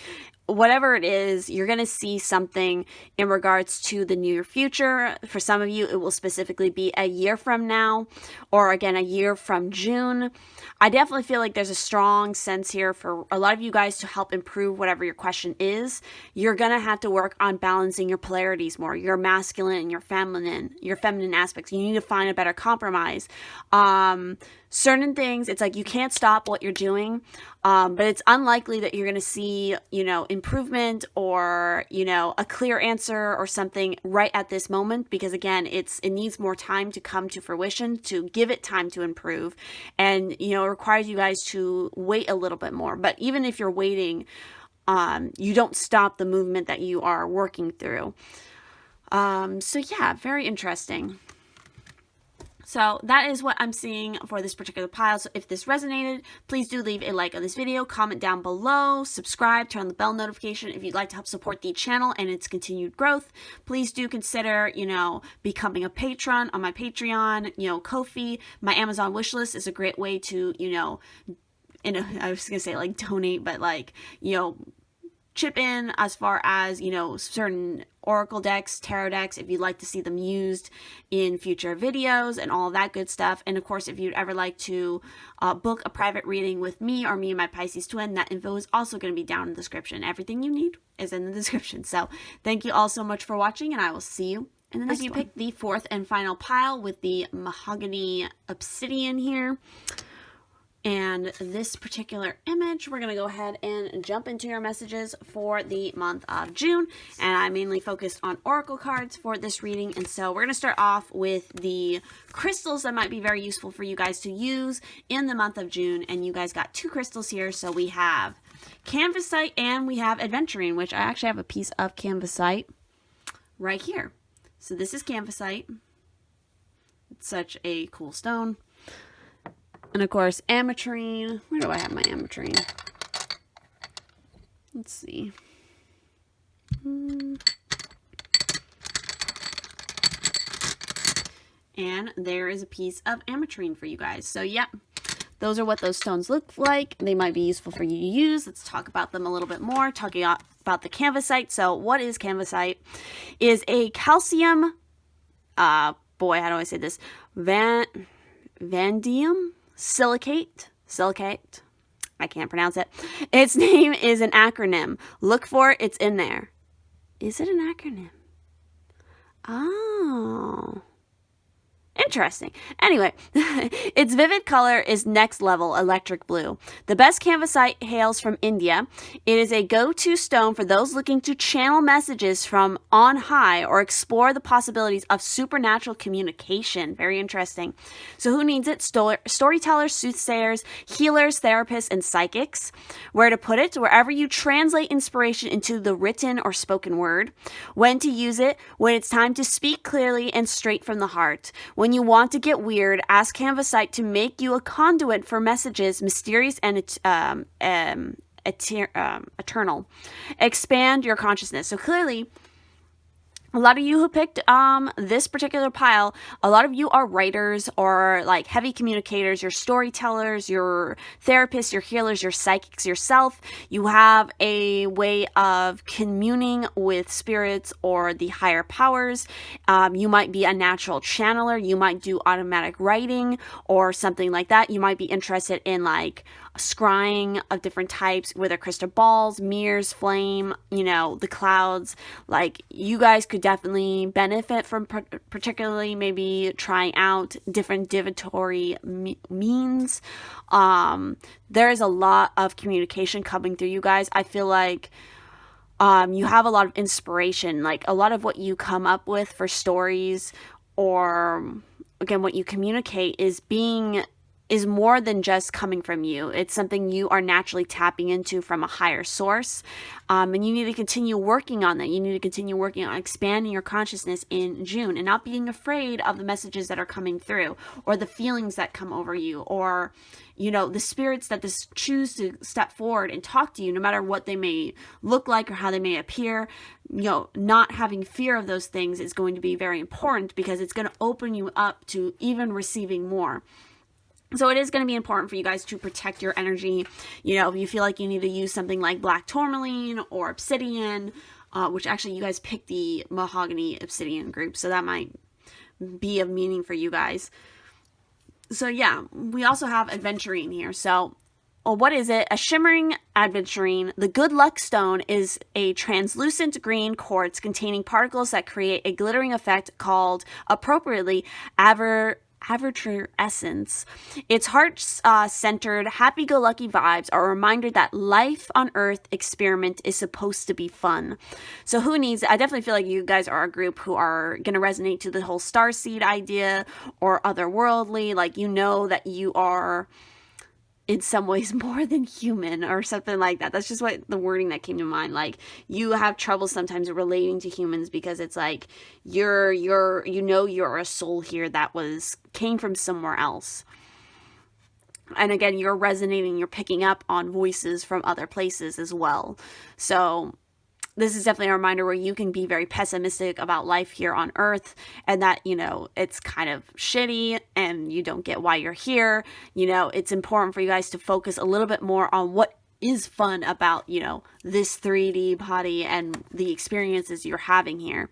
whatever it is, you're going to see something in regards to the near future. For some of you, it will specifically be a year from now, or again, a year from June. I definitely feel like there's a strong sense here for a lot of you guys to help improve whatever your question is. You're going to have to work on balancing your polarities more, your masculine and your feminine aspects. You need to find a better compromise. Certain things, it's like you can't stop what you're doing, but it's unlikely that you're going to see, improvement or, a clear answer or something right at this moment, because again, it needs more time to come to fruition, to give it time to improve. And, it requires you guys to wait a little bit more. But even if you're waiting, you don't stop the movement that you are working through. So yeah, very interesting. So that is what I'm seeing for this particular pile. So if this resonated, please do leave a like on this video, comment down below, subscribe, turn on the bell notification if you'd like to help support the channel and its continued growth. Please do consider, becoming a patron on my Patreon, Ko-fi. My Amazon wishlist is a great way to, I was going to say like donate, but like, chip in as far as, certain oracle decks, tarot decks, if you'd like to see them used in future videos and all of that good stuff. And of course, if you'd ever like to book a private reading with me or me and my Pisces-Twin, that info is also going to be down in the description. Everything you need is in the description. So thank you all so much for watching, and I will see you in the next one. You picked the fourth and final pile with the mahogany obsidian here. And this particular image, we're going to go ahead and jump into your messages for the month of June. And I mainly focused on oracle cards for this reading. And so we're going to start off with the crystals that might be very useful for you guys to use in the month of June. And you guys got two crystals here. So we have canvasite and we have aventurine, which I actually have a piece of canvasite right here. So this is canvasite. It's such a cool stone. And of course, ametrine. Where do I have my ametrine? Let's see. And there is a piece of ametrine for you guys. So, yeah, those are what those stones look like. They might be useful for you to use. Let's talk about them a little bit more. Talking about the canvasite. So, what is canvasite? Is a calcium, boy, how do I say this? Vanadium? Silicate, I can't pronounce it. Its name is an acronym. Look for it, it's in there. Is it an acronym? Oh. Interesting. Anyway, its vivid color is next level electric blue. The best canvasite hails from India. It is a go-to stone for those looking to channel messages from on high or explore the possibilities of supernatural communication. Very interesting. So who needs it? Storytellers, soothsayers, healers, therapists, and psychics. Where to put it? Wherever you translate inspiration into the written or spoken word. When to use it? When it's time to speak clearly and straight from the heart. When you want to get weird, ask canvasite to make you a conduit for messages mysterious and eternal. Expand your consciousness. So clearly, a lot of you who picked this particular pile, a lot of you are writers or like heavy communicators, you're storytellers, you're therapists, you're healers, you're psychics yourself. You have a way of communing with spirits or the higher powers. You might be a natural channeler. You might do automatic writing or something like that. You might be interested in like scrying of different types, whether crystal balls, mirrors, flame, the clouds. Like, you guys could definitely benefit from particularly maybe trying out different divinatory means. There is a lot of communication coming through you guys. I feel like you have a lot of inspiration, like a lot of what you come up with for stories or again what you communicate is more than just coming from you. It's something you are naturally tapping into from a higher source. And you need to continue working on that. You need to continue working on expanding your consciousness in June and not being afraid of the messages that are coming through or the feelings that come over you or, the spirits that choose to step forward and talk to you, no matter what they may look like or how they may appear. Not having fear of those things is going to be very important because it's going to open you up to even receiving more. So it is going to be important for you guys to protect your energy. You know, if you feel like you need to use something like black tourmaline or obsidian, which actually you guys picked the mahogany obsidian group, so that might be of meaning for you guys. So yeah, we also have aventurine here. So what is it? A shimmering aventurine. The good luck stone is a translucent green quartz containing particles that create a glittering effect called, appropriately, essence. Its heart-centered, happy-go-lucky vibes are a reminder that life on Earth experiment is supposed to be fun. So who needs it? I definitely feel like you guys are a group who are going to resonate to the whole starseed idea or otherworldly. Like, you know that you are in some ways more than human or something like that. That's just what the wording that came to mind. Like, you have trouble sometimes relating to humans because it's like you're a soul here that came from somewhere else. And again, you're resonating, you're picking up on voices from other places as well. So this is definitely a reminder where you can be very pessimistic about life here on Earth, and that, you know, it's kind of shitty and you don't get why you're here. You know, it's important for you guys to focus a little bit more on what is fun about, you know, this 3D body and the experiences you're having here.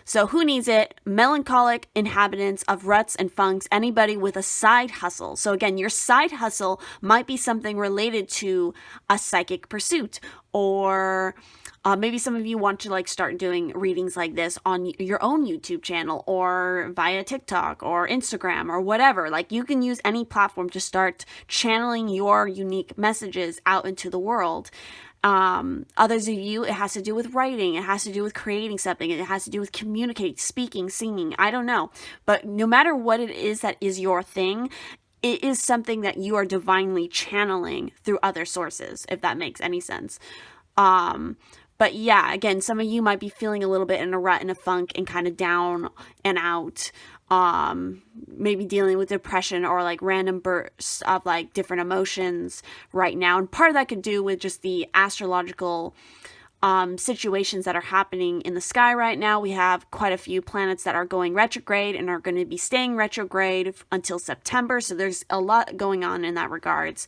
So who needs it? Melancholic inhabitants of ruts and funks, anybody with a side hustle. So again, your side hustle might be something related to a psychic pursuit, or maybe some of you want to like start doing readings like this on your own YouTube channel or via TikTok or Instagram or whatever. Like, you can use any platform to start channeling your unique messages out into the world. Others of you, it has to do with writing, it has to do with creating something, it has to do with communicating, speaking, singing, I don't know. But no matter what it is that is your thing, it is something that you are divinely channeling through other sources, if that makes any sense. But yeah, again, some of you might be feeling a little bit in a rut and a funk and kind of down and out. Maybe dealing with depression or like random bursts of like different emotions right now. And part of that could do with just the astrological situations that are happening in the sky right now. We have quite a few planets that are going retrograde and are going to be staying retrograde until September. So there's a lot going on in that regards.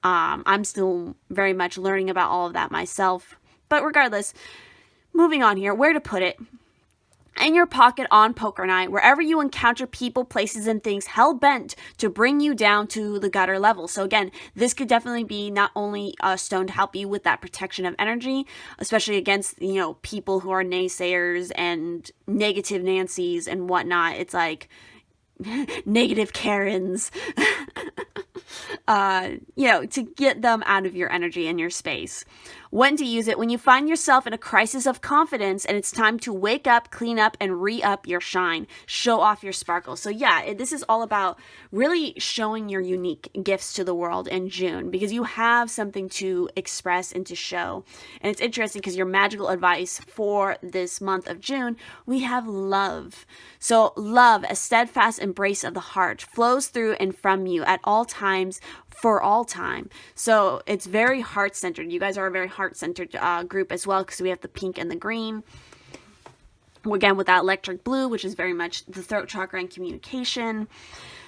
I'm still very much learning about all of that myself. But regardless, moving on here, where to put it? In your pocket on poker night, wherever you encounter people, places, and things hell-bent to bring you down to the gutter level. So again, this could definitely be not only a stone to help you with that protection of energy, especially against, you know, people who are naysayers and negative Nancys and whatnot. It's like negative Karens. You know, to get them out of your energy and your space. When to use it? When you find yourself in a crisis of confidence and it's time to wake up, clean up, and re-up your shine. Show off your sparkle. So yeah, this is all about really showing your unique gifts to the world in June, because you have something to express and to show. And it's interesting because your magical advice for this month of June, we have love. So love, a steadfast embrace of the heart, flows through and from you at all times, for all time. So it's very heart-centered. You guys are a very heart-centered group as well, because we have the pink and the green. Again, with that electric blue, which is very much the throat chakra and communication.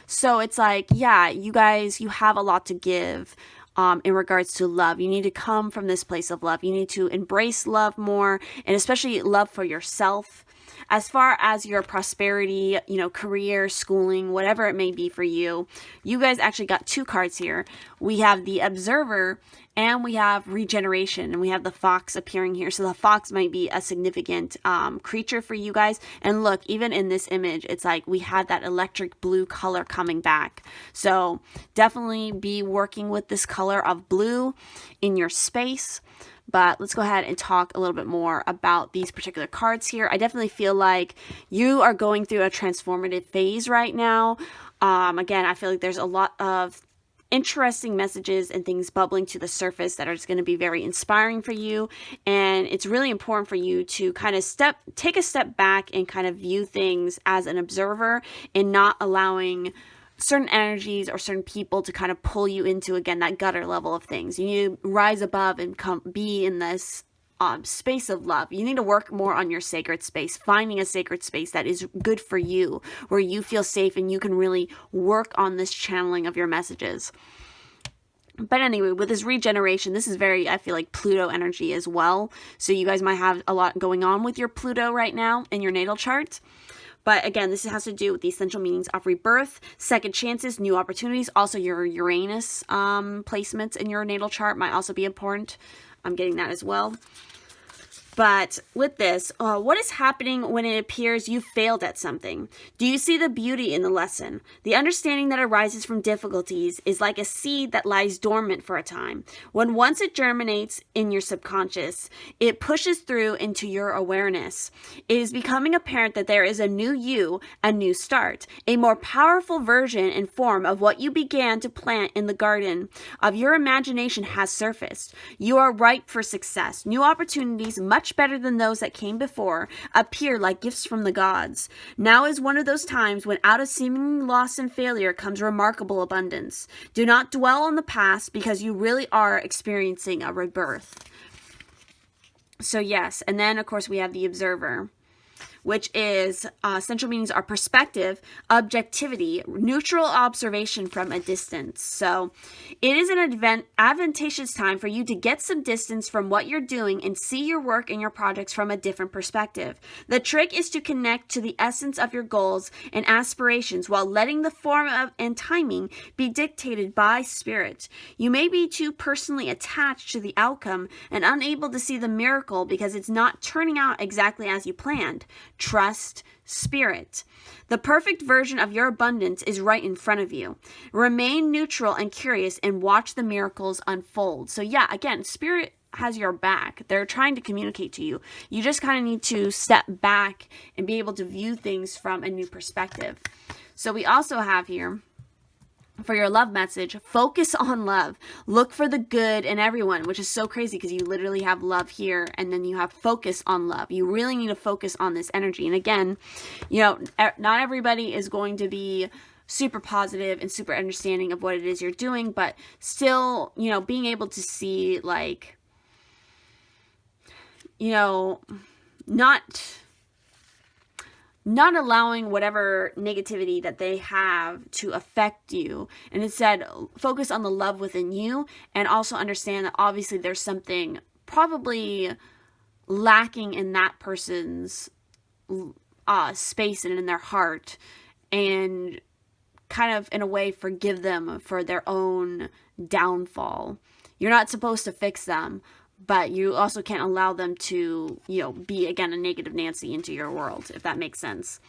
So it's like, yeah, you guys, you have a lot to give in regards to love. You need to come from this place of love. You need to embrace love more, and especially love for yourself. As far as your prosperity, you know, career, schooling, whatever it may be for you, you guys actually got two cards here. We have the Observer and we have Regeneration, and we have the fox appearing here. So the fox might be a significant creature for you guys. And look, even in this image, it's like we had that electric blue color coming back. So definitely be working with this color of blue in your space. But let's go ahead and talk a little bit more about these particular cards here. I definitely feel like you are going through a transformative phase right now. Again, I feel like there's a lot of interesting messages and things bubbling to the surface that are just going to be very inspiring for you. And it's really important for you to kind of take a step back and kind of view things as an observer, and not allowing certain energies or certain people to kind of pull you into, again, that gutter level of things. You need to rise above and be in this space of love. You need to work more on your sacred space, finding a sacred space that is good for you, where you feel safe and you can really work on this channeling of your messages. But anyway, with this regeneration, this is very, I feel like, Pluto energy as well. So you guys might have a lot going on with your Pluto right now in your natal chart. But again, this has to do with the essential meanings of rebirth, second chances, new opportunities. Also, your Uranus placements in your natal chart might also be important. I'm getting that as well. But with this, what is happening when it appears you failed at something? Do you see the beauty in the lesson? The understanding that arises from difficulties is like a seed that lies dormant for a time. When once it germinates in your subconscious, it pushes through into your awareness. It is becoming apparent that there is a new you, a new start, a more powerful version and form of what you began to plant in the garden of your imagination has surfaced. You are ripe for success. New opportunities, much better than those that came before, appear like gifts from the gods. Now is one of those times when out of seeming loss and failure comes remarkable abundance. Do not dwell on the past, because you really are experiencing a rebirth. So yes, and then of course we have the observer, which is central meanings are perspective, objectivity, neutral observation from a distance. So it is an advantageous time for you to get some distance from what you're doing and see your work and your projects from a different perspective. The trick is to connect to the essence of your goals and aspirations while letting the form of and timing be dictated by spirit. You may be too personally attached to the outcome and unable to see the miracle because it's not turning out exactly as you planned. Trust spirit. The perfect version of your abundance is right in front of you. Remain neutral and curious and watch the miracles unfold. So yeah, again, spirit has your back. They're trying to communicate to you. You just kind of need to step back and be able to view things from a new perspective. So we also have here, for your love message, focus on love. Look for the good in everyone, which is so crazy because you literally have love here and then you have focus on love. You really need to focus on this energy. And again, you know, not everybody is going to be super positive and super understanding of what it is you're doing, but still, you know, being able to see, like, you know, not allowing whatever negativity that they have to affect you, and instead focus on the love within you, and also understand that obviously there's something probably lacking in that person's space and in their heart, and kind of in a way forgive them for their own downfall. You're not supposed to fix them, but you also can't allow them to, you know, be, again, a negative Nancy into your world, if that makes sense.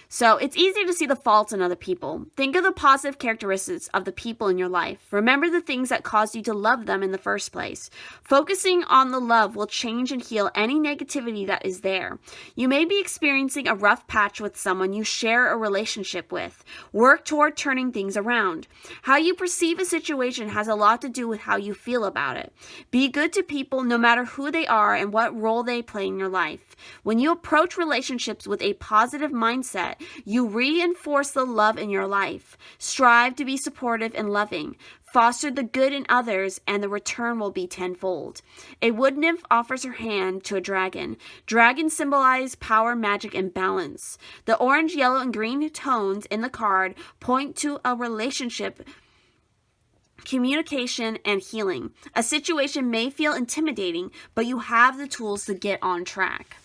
So it's easy to see the faults in other people. Think of the positive characteristics of the people in your life. Remember the things that caused you to love them in the first place. Focusing on the love will change and heal any negativity that is there. You may be experiencing a rough patch with someone you share a relationship with. Work toward turning things around. How you perceive a situation has a lot to do with how you feel about it. Be good to people no matter who they are and what role they play in your life. When you approach relationships with a positive mindset, you reinforce the love in your life. Strive to be supportive and loving. Foster the good in others, and the return will be tenfold. A wood nymph offers her hand to a dragon. Dragons symbolize power, magic, and balance. The orange, yellow, and green tones in the card point to a relationship, communication, and healing. A situation may feel intimidating, but you have the tools to get on track.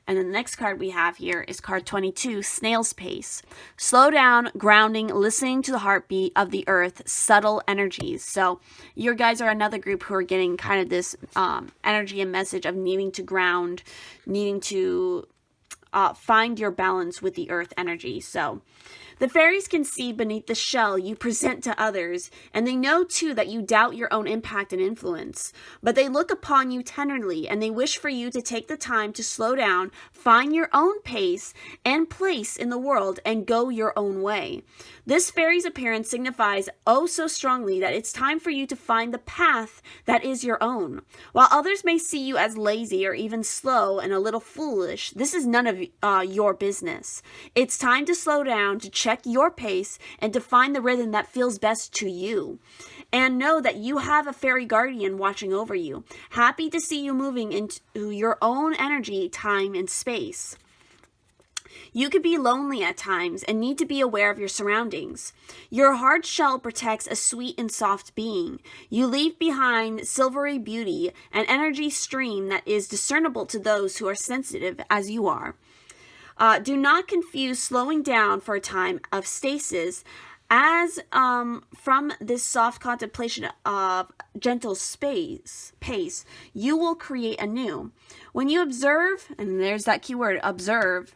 And then the next card we have here is card 22, Snail's Pace. Slow down, grounding, listening to the heartbeat of the earth, subtle energies. So you guys are another group who are getting kind of this energy and message of needing to ground, needing to find your balance with the earth energy. So the fairies can see beneath the shell you present to others, and they know too that you doubt your own impact and influence. But they look upon you tenderly, and they wish for you to take the time to slow down, find your own pace and place in the world, and go your own way. This fairy's appearance signifies oh so strongly that it's time for you to find the path that is your own. While others may see you as lazy or even slow and a little foolish, this is none of your business. It's time to slow down, to check your pace, and to find the rhythm that feels best to you. And know that you have a fairy guardian watching over you. Happy to see you moving into your own energy, time, and space. You could be lonely at times and need to be aware of your surroundings. Your hard shell protects a sweet and soft being. You leave behind silvery beauty, an energy stream that is discernible to those who are sensitive as you are. Do not confuse slowing down for a time of stasis as from this soft contemplation of gentle pace, you will create anew. When you observe, and there's that keyword, observe,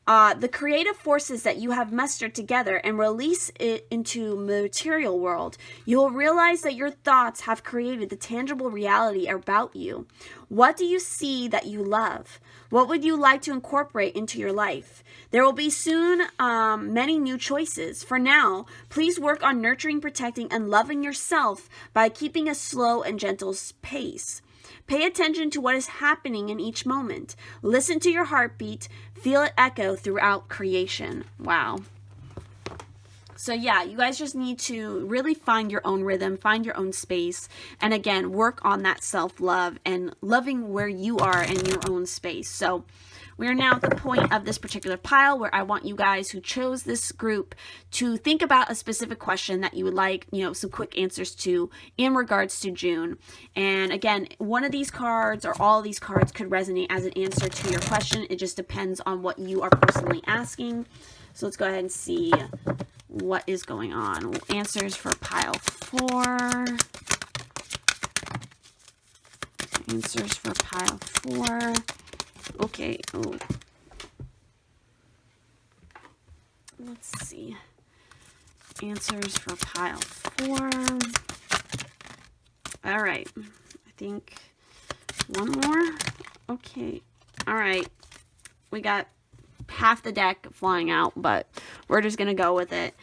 the creative forces that you have mustered together and release it into material world, you will realize that your thoughts have created the tangible reality about you. What do you see that you love? What would you like to incorporate into your life? There will be soon many new choices. For now, please work on nurturing, protecting, and loving yourself by keeping a slow and gentle pace. Pay attention to what is happening in each moment. Listen to your heartbeat. Feel it echo throughout creation. Wow. So yeah, you guys just need to really find your own rhythm, find your own space, and again, work on that self-love and loving where you are in your own space. So we are now at the point of this particular pile where I want you guys who chose this group to think about a specific question that you would like, some quick answers to in regards to June. And again, one of these cards or all of these cards could resonate as an answer to your question. It just depends on what you are personally asking. So let's go ahead and see what is going on. Answers for pile 4. Answers for pile 4. Okay. Oh. Let's see. Answers for pile 4. All right. I think one more. Okay. All right. We got half the deck flying out, but we're just going to go with it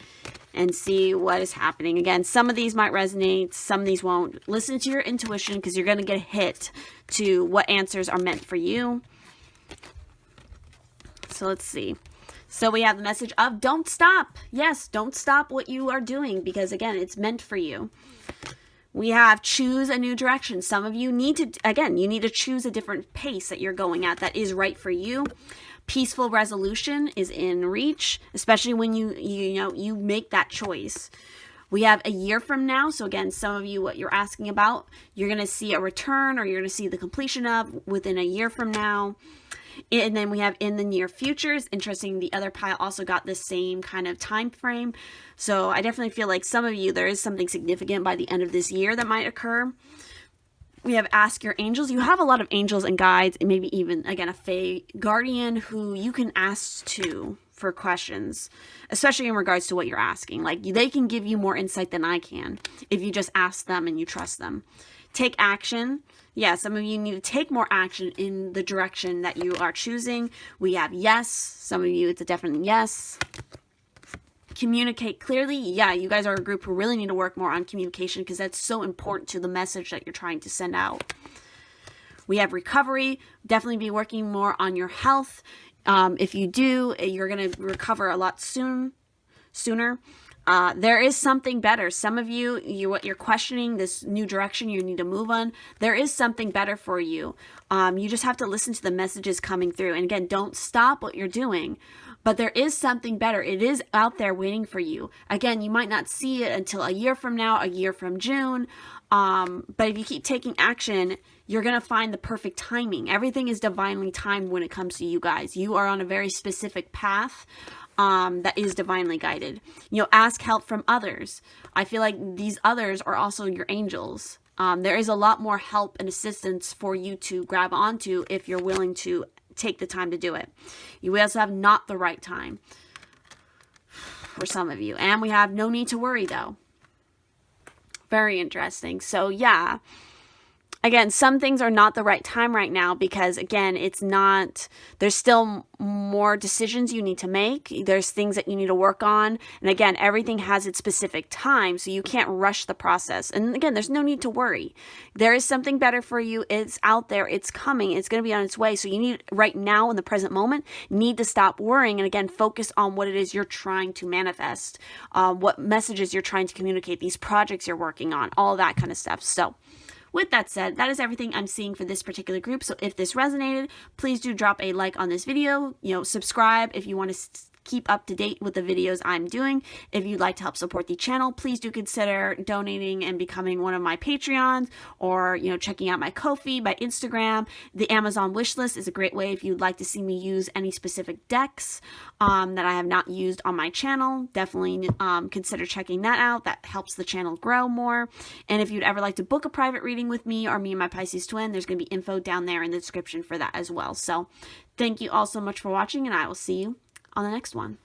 and see what is happening. Again, some of these might resonate, some of these won't. Listen to your intuition because you're going to get a hit to what answers are meant for you. So let's see. So we have the message of don't stop. Yes, don't stop what you are doing because, again, it's meant for you. We have choose a new direction. Some of you need to, again, you need to choose a different pace that you're going at that is right for you. Peaceful resolution is in reach, especially when you make that choice. We have a year from now. So again, some of you, what you're asking about, you're going to see a return or you're going to see the completion of within a year from now. And then we have in the near future. It's interesting. The other pile also got the same kind of time frame. So I definitely feel like some of you, there is something significant by the end of this year that might occur. We have ask your angels. You have a lot of angels and guides and maybe even, again, a fae guardian who you can ask to for questions, especially in regards to what you're asking. Like they can give you more insight than I can if you just ask them and you trust them. Take action. Yeah, some of you need to take more action in the direction that you are choosing. We have yes. Some of you, it's a definite yes. Communicate clearly. Yeah, you guys are a group who really need to work more on communication because that's so important to the message that you're trying to send out. We have recovery. Definitely be working more on your health. If you do, you're going to recover a lot sooner. There is something better. Some of you, what you're questioning, this new direction you need to move on. There is something better for you. You just have to listen to the messages coming through. And again, don't stop what you're doing. But there is something better. It is out there waiting for you. Again, you might not see it until a year from now, a year from June. But if you keep taking action, you're going to find the perfect timing. Everything is divinely timed when it comes to you guys. You are on a very specific path that is divinely guided. Ask help from others. I feel like these others are also your angels. There is a lot more help and assistance for you to grab onto if you're willing to take the time to do it. You also have not the right time for some of you. And we have no need to worry though. Very interesting. So yeah, again, some things are not the right time right now because, again, it's not, there's still more decisions you need to make. There's things that you need to work on. And again, everything has its specific time, so you can't rush the process. And again, there's no need to worry. There is something better for you. It's out there. It's coming. It's going to be on its way. So you need, right now in the present moment, need to stop worrying and, again, focus on what it is you're trying to manifest, what messages you're trying to communicate, these projects you're working on, all that kind of stuff. So with that said, that is everything I'm seeing for this particular group. So if this resonated, please do drop a like on this video. Subscribe if you want to keep up to date with the videos I'm doing. If you'd like to help support the channel, please do consider donating and becoming one of my Patreons, or checking out my Ko-fi, my Instagram. The Amazon wishlist is a great way if you'd like to see me use any specific decks that I have not used on my channel. Definitely consider checking that out. That helps the channel grow more. And if you'd ever like to book a private reading with me or me and my Pisces-Twin, there's going to be info down there in the description for that as well. So thank you all so much for watching, and I will see you on the next one.